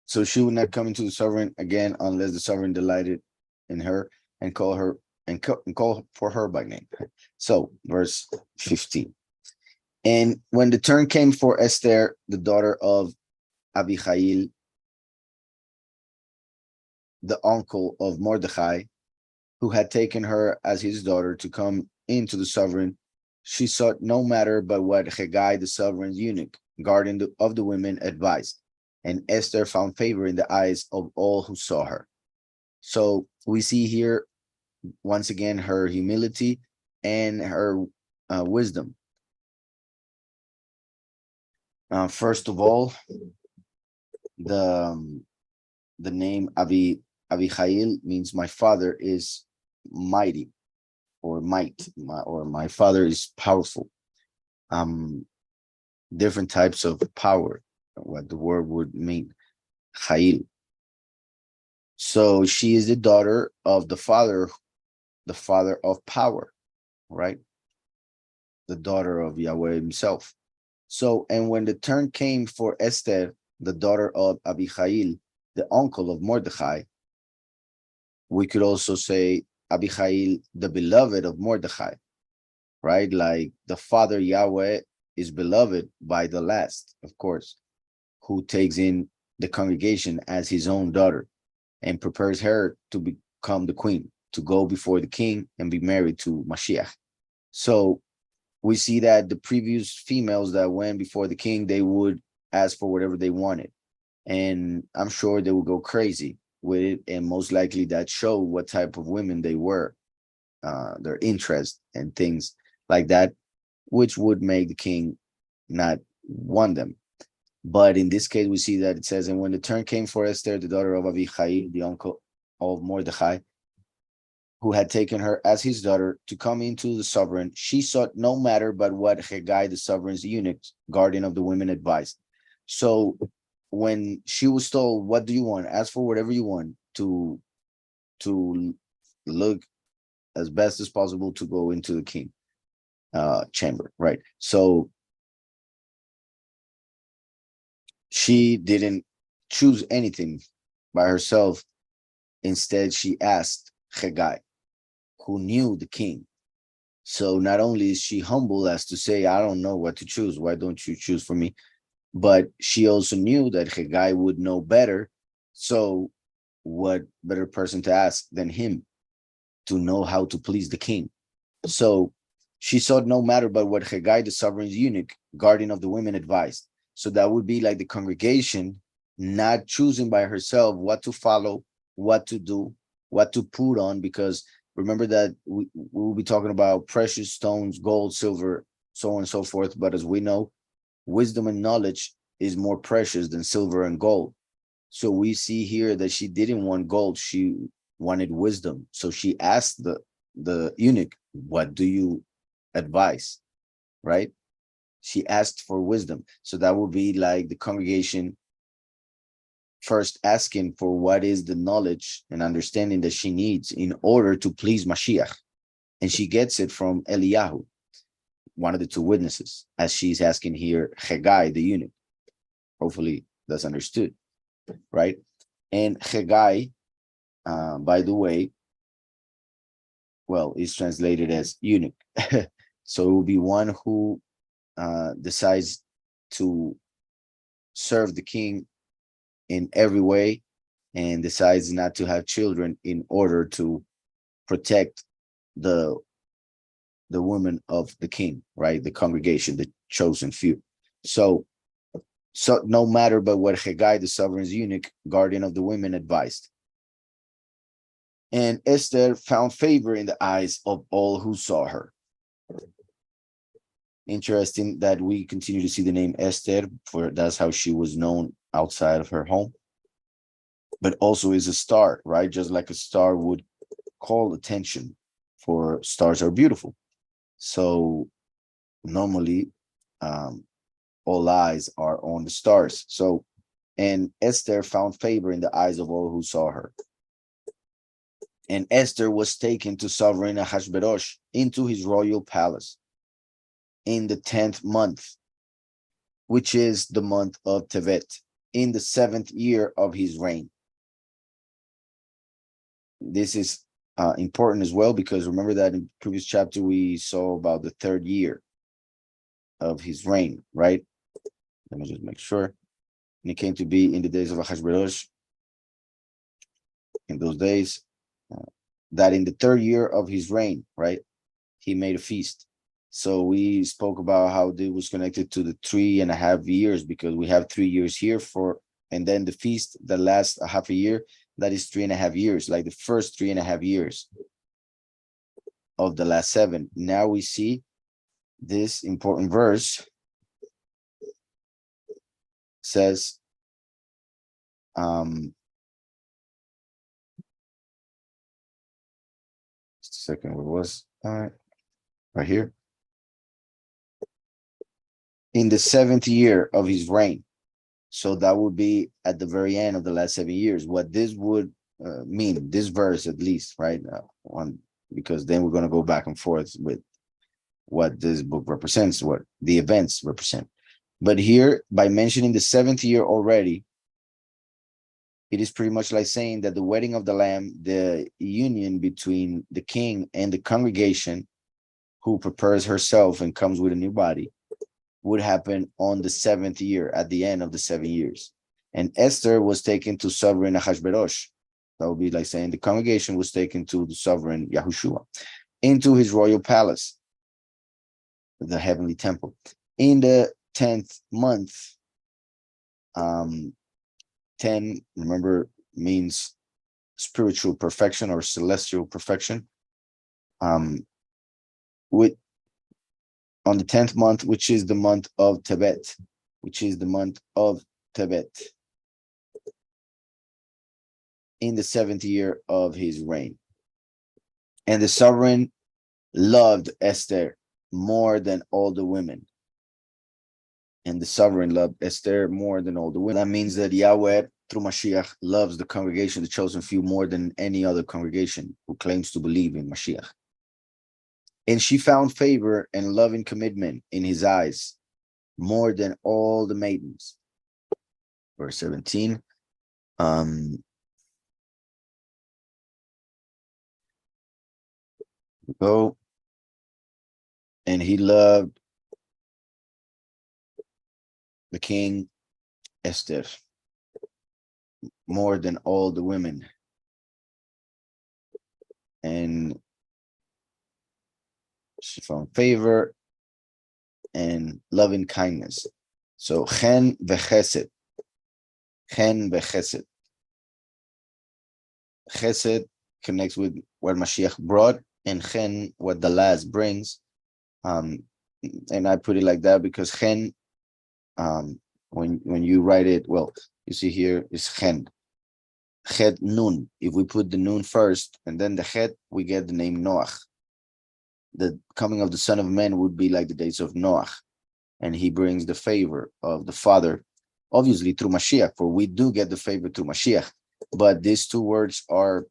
so she will not come into the sovereign again unless the sovereign delighted in her and call her and call for her by name. So verse 15. And when the turn came for Esther, the daughter of Abihail, the uncle of Mordecai, who had taken her as his daughter to come into the sovereign, she sought no matter but what Hegai, the sovereign's eunuch, guardian of the women, advised. And Esther found favor in the eyes of all who saw her. So we see here, once again, her humility and her wisdom. First of all, the name Abihail means my father is mighty, or might, or my father is powerful. Different types of power, what the word would mean, Hail. So she is the daughter of the father of power, right? The daughter of Yahweh himself. So, and when the turn came for Esther, the daughter of Abihail, the uncle of Mordecai, we could also say Abihail, the beloved of Mordecai, right? Like the father Yahweh is beloved by the last, of course, who takes in the congregation as his own daughter and prepares her to become the queen, to go before the king and be married to Mashiach. So we see that the previous females that went before the king, they would ask for whatever they wanted. And I'm sure they would go crazy with it. And most likely that showed what type of women they were, their interest and things like that, which would make the king not want them. But in this case, we see that it says, and when the turn came for Esther, the daughter of Abihail, the uncle of Mordecai, who had taken her as his daughter to come into the sovereign, she sought no matter but what Hegai, the sovereign's eunuch, guardian of the women, advised. So when she was told, what do you want? Ask for whatever you want to look as best as possible to go into the king chamber, right? So she didn't choose anything by herself. Instead, she asked Hegai, who knew the king. So not only is she humble as to say, I don't know what to choose, why don't you choose for me? But she also knew that Hegai would know better. So what better person to ask than him to know how to please the king? So she sought no matter but what Hegai, the sovereign's eunuch, guardian of the women, advised. So that would be like the congregation not choosing by herself what to follow, what to do, what to put on, because remember that we will be talking about precious stones, gold, silver, so on and so forth. But as we know, wisdom and knowledge is more precious than silver and gold. So we see here that she didn't want gold, she wanted wisdom. So she asked the eunuch, what do you advise, right? She asked for wisdom. So that would be like the congregation first asking for what is the knowledge and understanding that she needs in order to please Mashiach. And she gets it from Eliyahu, one of the two witnesses, as she's asking here Hegai, the eunuch. Hopefully that's understood, right? And Hegai, by the way, well, is translated as eunuch. So it will be one who decides to serve the king in every way and decides not to have children in order to protect the women of the king, right? The congregation, the chosen few. So no matter but what Hegai, the sovereign's eunuch, guardian of the women, advised. And Esther found favor in the eyes of all who saw her. Interesting that we continue to see the name Esther, for that's how she was known outside of her home, but also is a star, right? Just like a star would call attention, for stars are beautiful. So normally, all eyes are on the stars. So, and Esther found favor in the eyes of all who saw her. And Esther was taken to sovereign Ahasuerus into his royal palace in the 10th month, which is the month of Tevet, in the 7th year of his reign. This is important as well, because remember that in the previous chapter we saw about the 3rd year of his reign, right? Let me just make sure. And it came to be in the days of Ahasuerus, in those days, that in the 3rd year of his reign, right, he made a feast. So we spoke about how it was connected to the 3.5 years, because we have 3 years here and then the feast that lasts a half a year, that is 3.5 years, like the first 3.5 years of the last 7. Now we see this important verse says, just a second, where was right here? In the 7th year of his reign. So that would be at the very end of the last 7 years. What this would mean, this verse at least, right? Because then we're going to go back and forth with what this book represents, what the events represent. But here, by mentioning the 7th year already, it is pretty much like saying that the wedding of the Lamb, the union between the king and the congregation, who prepares herself and comes with a new body, would happen on the 7th year, at the end of the 7 years. And Esther was taken to sovereign Ahasuerus. That would be like saying the congregation was taken to the sovereign Yahushua into his royal palace, the heavenly temple, in the 10th month. 10, remember, means spiritual perfection or celestial perfection. On the 10th month, which is the month of Tevet, in the 7th year of his reign. And the sovereign loved Esther more than all the women. And the sovereign loved Esther more than all the women. That means that Yahweh, through Mashiach, loves the congregation, the chosen few, more than any other congregation who claims to believe in Mashiach. And she found favor and loving commitment in his eyes more than all the maidens. Verse 17. Go. And he loved the king Esther more than all the women. And she found favor and loving kindness. So chen v'chesed. Chesed connects with what Mashiach brought, and chen, what the last brings. And I put it like that because chen, when you write it, well, you see here is chen. Chet nun. If we put the nun first and then the chet, we get the name Noach. The coming of the Son of Man would be like the days of Noach, and he brings the favor of the Father, obviously through Mashiach, for we do get the favor through Mashiach. But these two words are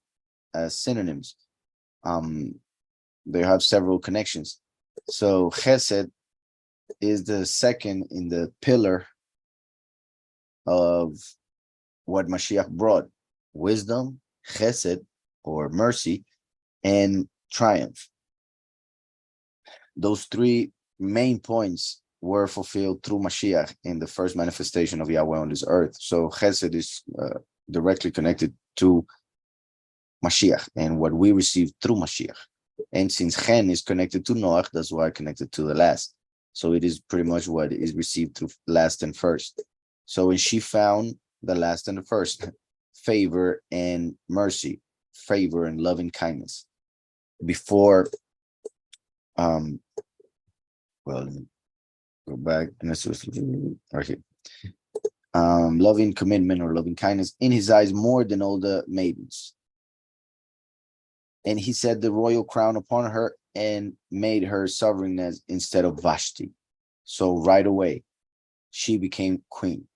synonyms. They have several connections. So Chesed is the second in the pillar of what Mashiach brought: wisdom, Chesed, or mercy, and triumph. Those three main points were fulfilled through Mashiach in the first manifestation of Yahweh on this earth. So Chesed is directly connected to Mashiach and what we received through Mashiach. And since Chen is connected to Noach, that's why connected to the last. So it is pretty much what is received through last and first. So when she found the last and the first, favor and mercy, favor and loving kindness, before, well, Go back and let's right here. Loving commitment or loving kindness in his eyes more than all the maidens. And he set the royal crown upon her and made her sovereign as instead of Vashti. So right away, she became queen.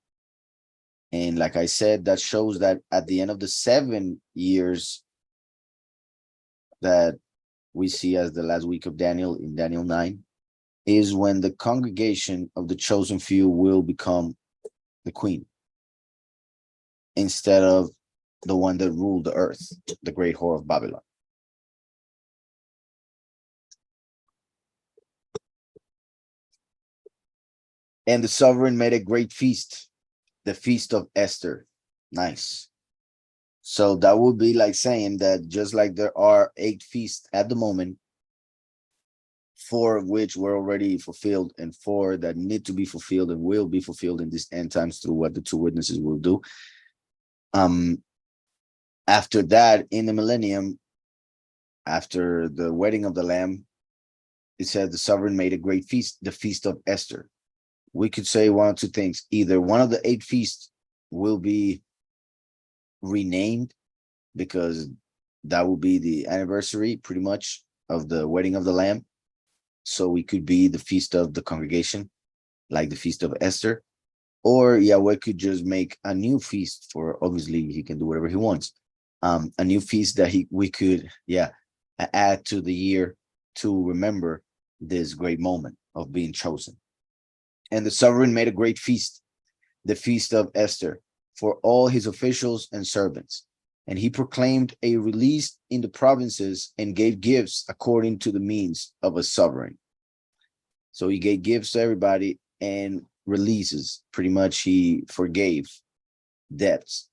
And like I said, that shows that at the end of the 7 years that we see as the last week of Daniel in Daniel 9 is when the congregation of the chosen few will become the queen instead of the one that ruled the earth, the great whore of Babylon. And the sovereign made a great feast, the feast of Esther. Nice. So that would be like saying that just like there are 8 feasts at the moment, 4 of which were already fulfilled and 4 that need to be fulfilled and will be fulfilled in these end times through what the 2 witnesses will do. After that, in the millennium, after the wedding of the Lamb, it said the sovereign made a great feast, the feast of Esther. We could say one of 2 things. Either one of the 8 feasts will be renamed because that will be the anniversary pretty much of the wedding of the Lamb. So it could be the feast of the congregation, like the feast of Esther, or Yahweh could just make a new feast for, obviously he can do whatever he wants. A new feast that we could, add to the year to remember this great moment of being chosen. And the sovereign made a great feast, the feast of Esther, for all his officials and servants. And he proclaimed a release in the provinces and gave gifts according to the means of a sovereign. So he gave gifts to everybody and releases. Pretty much he forgave debts.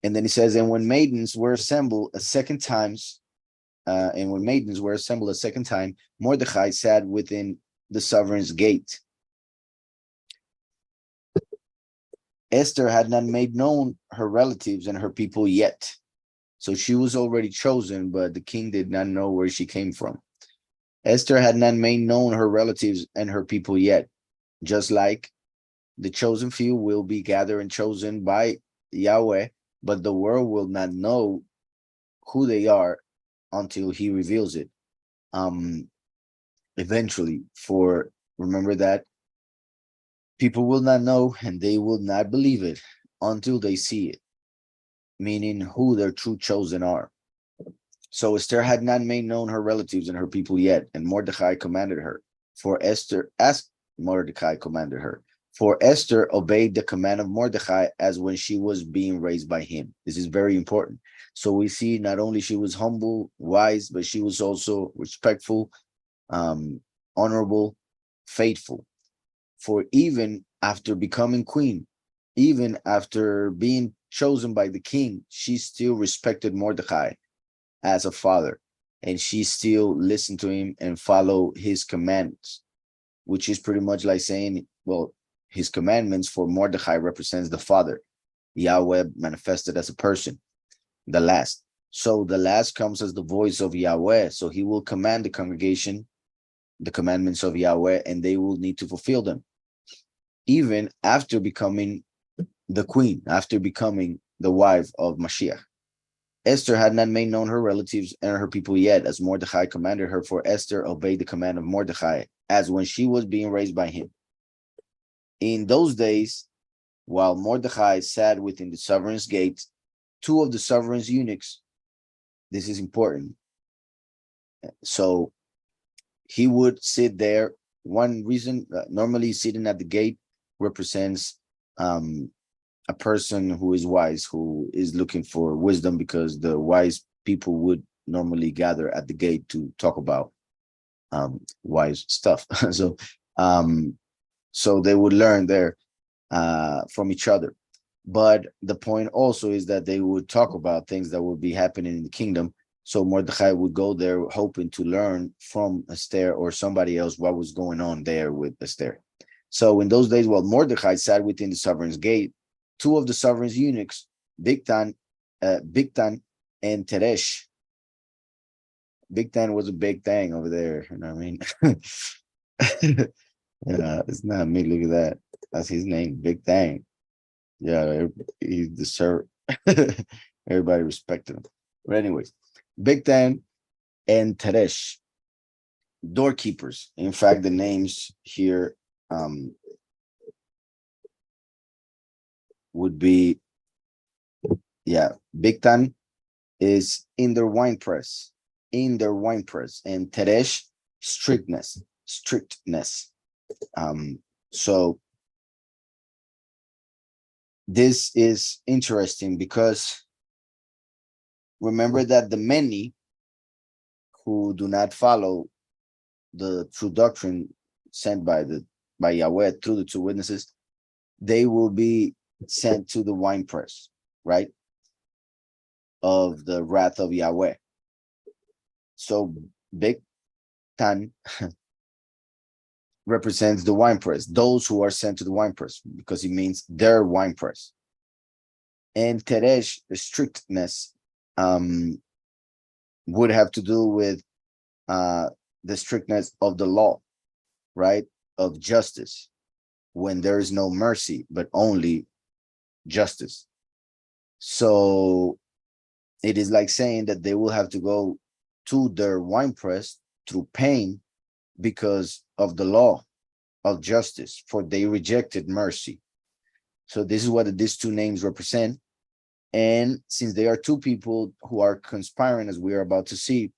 And then he says, and when maidens were assembled a second time, Mordecai sat within the sovereign's gate. Esther had not made known her relatives and her people yet. So she was already chosen, but the king did not know where she came from. Esther had not made known her relatives and her people yet, just like the chosen few will be gathered and chosen by Yahweh, but the world will not know who they are until he reveals it. Eventually, for remember that people will not know and they will not believe it until they see it, meaning who their true chosen are. So Esther had not made known her relatives and her people yet, and Mordecai commanded her. For Esther obeyed the command of Mordecai as when she was being raised by him. This is very important. So we see not only she was humble, wise, but she was also respectful, honorable, faithful. For even after becoming queen, even after being chosen by the king, she still respected Mordecai as a father, and she still listened to him and followed his commandments, which is pretty much like saying, well, his commandments for Mordecai represents the father, Yahweh manifested as a person, the last. So the last comes as the voice of Yahweh. So he will command the congregation the commandments of Yahweh, and they will need to fulfill them. Even after becoming the queen, after becoming the wife of Mashiach. Esther had not made known her relatives and her people yet, as Mordecai commanded her, for Esther obeyed the command of Mordecai, as when she was being raised by him. In those days, while Mordecai sat within the sovereign's gate, 2 of the sovereign's eunuchs, this is important. So he would sit there. One reason, normally sitting at the gate represents a person who is wise, who is looking for wisdom, because the wise people would normally gather at the gate to talk about wise stuff. So they would learn there from each other. But the point also is that they would talk about things that would be happening in the kingdom. So Mordecai would go there hoping to learn from Esther or somebody else what was going on there with Esther. So in those days, while Mordecai sat within the sovereign's gate, 2 of the sovereign's eunuchs, Bigtan and Teresh. Bigtan was a big thing over there, you know what I mean? Yeah, it's not me. Look at that. That's his name. Big Thing. Yeah, he deserved. Everybody respected him. But anyways, Big Thing and Teresh, doorkeepers. In fact, the names here would be, yeah, Big Tan is in their wine press, and Teresh, strictness. So this is interesting because remember that the many who do not follow the true doctrine sent by Yahweh through the two witnesses, they will be sent to the wine press, right? Of the wrath of Yahweh. So Big Tan represents the wine press, those who are sent to the wine press, because it means their wine press. And Teresh, the strictness, would have to do with the strictness of the law, right? Of justice, when there is no mercy, but only justice. So it is like saying that they will have to go to their wine press through pain because of the law of justice, for they rejected mercy. So this is what these two names represent. And since they are two people who are conspiring, as we are about to see,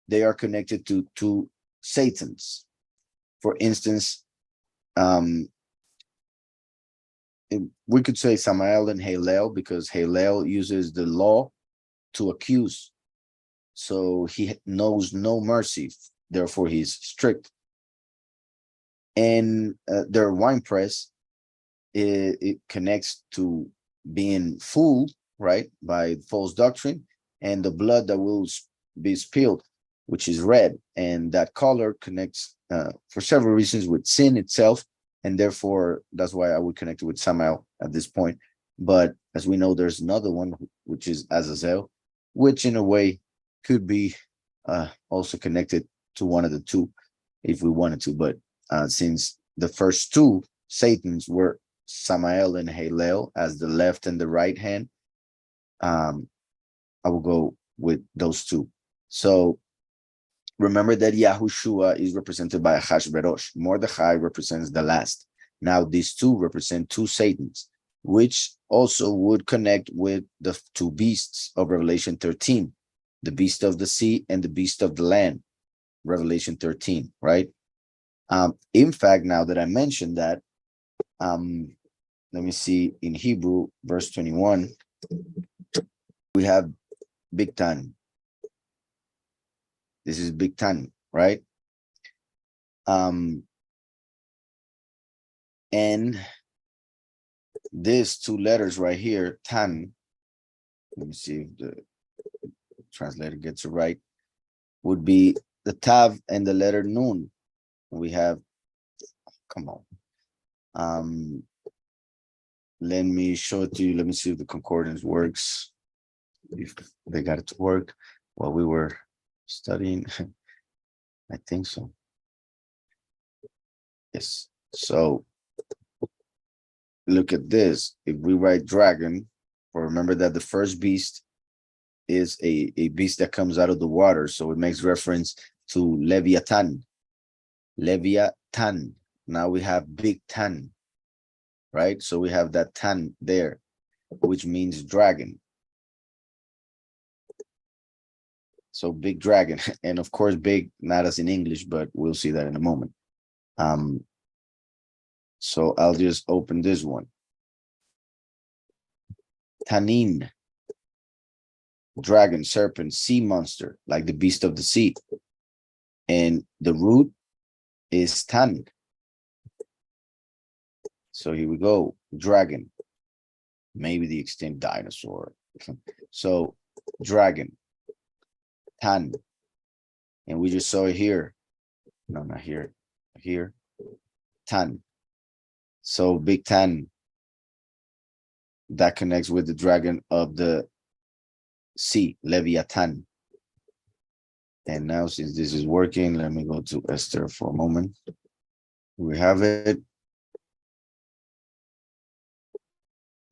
they are connected to two Satans. For instance, we could say Samael and Halel, because Halel uses the law to accuse. So he knows no mercy, therefore he's strict. And their wine press, it connects to being fooled, right, by false doctrine, and the blood that will be spilled, which is red, and that color connects for several reasons with sin itself, and therefore that's why I would connect it with Samael at this point. But as we know, there's another one, which is Azazel, which in a way could be also connected to one of the two if we wanted to. But since the first two Satans were Samael and Halel as the left and the right hand, I will go with those two. So remember that Yahushua is represented by Hashverosh. Mordecai represents the last. Now these two represent two Satans, which also would connect with the two beasts of Revelation 13, the beast of the sea and the beast of the land, Revelation 13, right? In fact, now that I mentioned that, let me see, in Hebrew, verse 21, we have Big Tan. This is Big Tan, right? And these two letters right here, Tan, let me see if the translator gets it right, would be the Tav and the letter Nun. We have, come on. Let me show it to you. Let me see if the concordance works. If they got it to work while we were studying. I think so. Yes. So look at this. If we write dragon, or remember that the first beast is a beast that comes out of the water. So it makes reference to Leviathan. Leviathan. Now we have Big Tan, right? So we have that Tan there, which means dragon. So big dragon, and of course big, not as in English, but we'll see that in a moment. So I'll just open this one. Tanin, dragon, serpent, sea monster, like the beast of the sea. And the root is tan. So here we go, dragon, maybe the extinct dinosaur. So dragon, tan, and we just saw it here. No, not here, here, tan. So big tan, that connects with the dragon of the sea, Leviathan. And now, since this is working, let me go to Esther for a moment. We have it.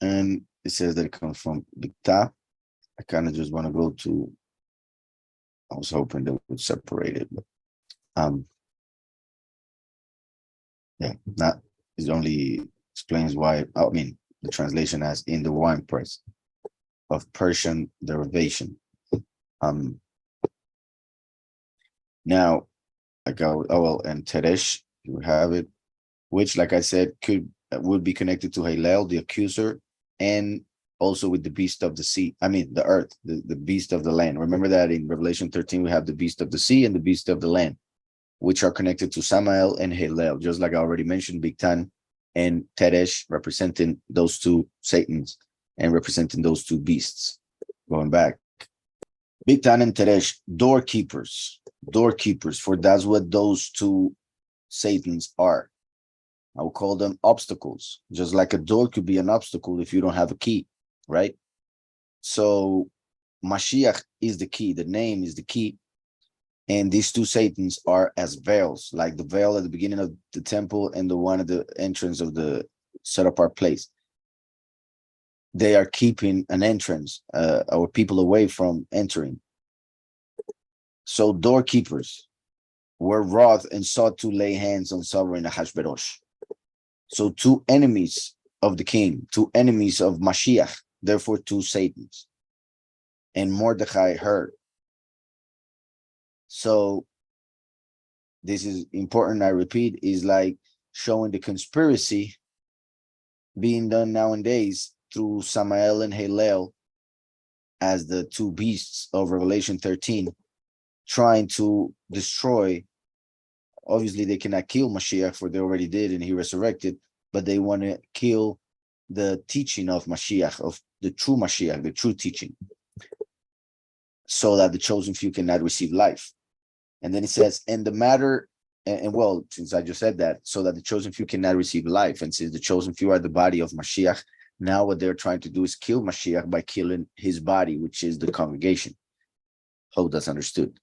And it says that it comes from Bikta. I kind of just want to go to, I was hoping they would separate it, but yeah, not, it only explains why, I mean, the translation as in the winepress of Persian derivation. Now, like, oh well, and Teresh, you have it, which, like I said, would be connected to Hillel, the accuser, and also with the beast of the sea. I mean, the earth, the beast of the land. Remember that in Revelation 13, we have the beast of the sea and the beast of the land, which are connected to Samael and Hillel, just like I already mentioned, Bigtan and Teresh representing those two Satans and representing those two beasts. Going back, Bigtan and Teresh, doorkeepers, for that's what those two Satans are. I will call them obstacles, just like a door could be an obstacle if you don't have a key, right? So Mashiach is the key, the name is the key. And these two Satans are as veils, like the veil at the beginning of the temple and the one at the entrance of the set apart place. They are keeping an entrance or people away from entering. So doorkeepers were wroth and sought to lay hands on sovereign Ahasuerus. So two enemies of the king, two enemies of Mashiach, therefore two Satans. And Mordecai heard. So this is important, I repeat, is like showing the conspiracy being done nowadays through Samael and Hillel as the two beasts of Revelation 13, trying to destroy. Obviously, they cannot kill Mashiach, for they already did, and he resurrected, but they want to kill the teaching of Mashiach, of the true Mashiach, the true teaching, so that the chosen few cannot receive life. And then it says, and the matter, and well, since I just said that, so that the chosen few cannot receive life, and since the chosen few are the body of Mashiach, now what they're trying to do is kill Mashiach by killing his body, which is the congregation. Hope that's understood.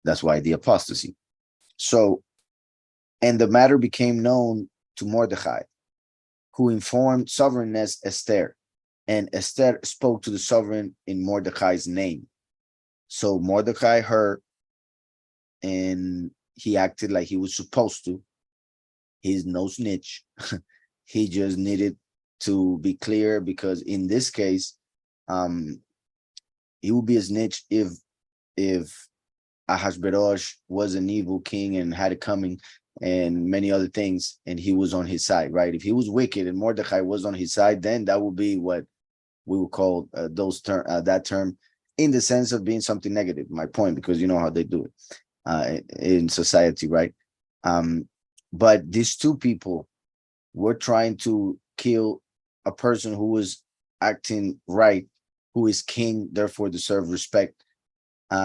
That's why the apostasy. So, and the matter became known to Mordecai, who informed sovereigness Esther, and Esther spoke to the sovereign in Mordecai's name. So Mordecai heard, and he acted like he was supposed to. He's no snitch. He just needed to be clear, because in this case, he would be a snitch if Ahasuerus was an evil king and had it coming and many other things, and he was on his side, right? If he was wicked and Mordecai was on his side, then that would be what we would call that term in the sense of being something negative. My point, because you know how they do it in society, right? But these two people were trying to kill a person who was acting right, who is king, therefore deserve respect.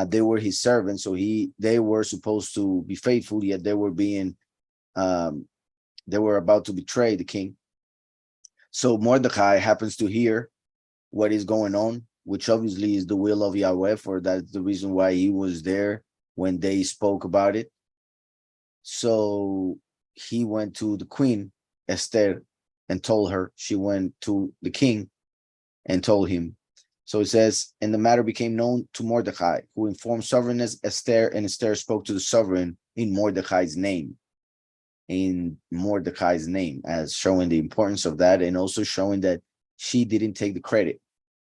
They were his servants, so they were supposed to be faithful, yet they were they were about to betray the king. So Mordecai happens to hear what is going on, which obviously is the will of Yahweh, for that's the reason why he was there when they spoke about it. So he went to the queen, Esther, and told her. She went to the king and told him. So it says, and the matter became known to Mordecai, who informed sovereigness Esther, and Esther spoke to the sovereign in Mordecai's name. In Mordecai's name, as showing the importance of that, and also showing that she didn't take the credit.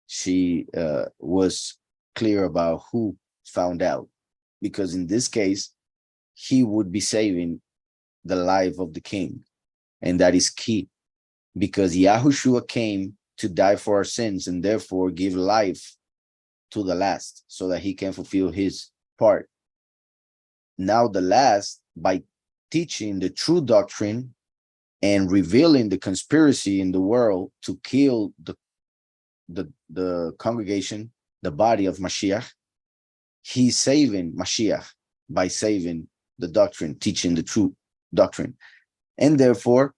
She was clear about who found out, because in this case, he would be saving the life of the king. And that is key, because Yahushua came to die for our sins and therefore give life to the last, so that he can fulfill his part. Now the last, by teaching the true doctrine and revealing the conspiracy in the world to kill the congregation, the body of Mashiach, he's saving Mashiach by saving the doctrine, teaching the true doctrine. And therefore,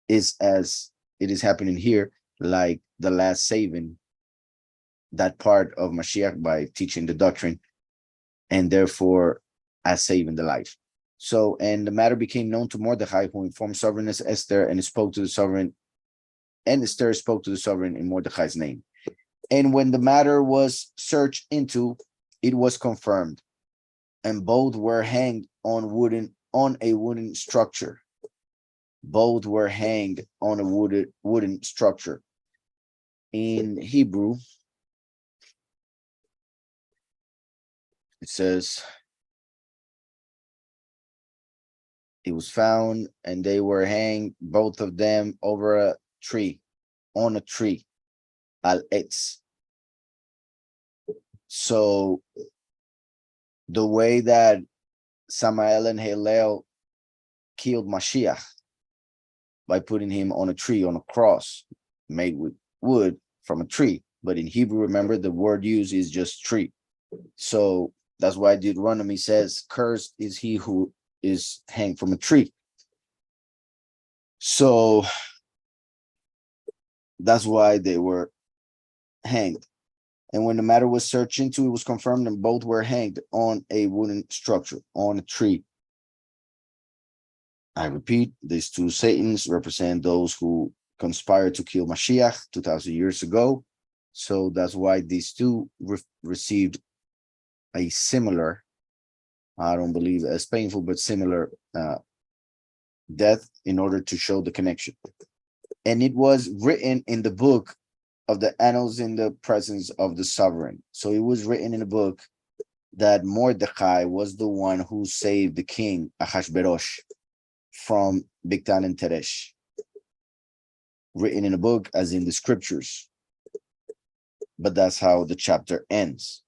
is as it is happening here, like the last saving that part of Mashiach by teaching the doctrine, and therefore as saving the life. So, and the matter became known to Mordecai, who informed sovereigness Esther and spoke to the sovereign, and Esther spoke to the sovereign in Mordecai's name. And when the matter was searched into, it was confirmed, and both were hanged on a wooden structure. Both were hanged on a wooden structure. In Hebrew, it says, it was found and they were hanged, both of them, over a tree, on a tree, al etz. So the way that Samael and Hillel killed Mashiach, by putting him on a tree, on a cross made with wood from a tree. But in Hebrew, remember, the word used is just tree. So that's why Deuteronomy says, cursed is he who is hanged from a tree. So that's why they were hanged. And when the matter was searched into, it was confirmed and both were hanged on a wooden structure, on a tree. I repeat, these two Satans represent those who conspired to kill Mashiach 2,000 years ago. So that's why these two received a similar, I don't believe as painful, but similar death in order to show the connection. And it was written in the book of the annals in the presence of the sovereign. So it was written in a book that Mordecai was the one who saved the king Ahashverosh from Bigtan and Teresh. Written in a book as in the scriptures. But that's how the chapter ends.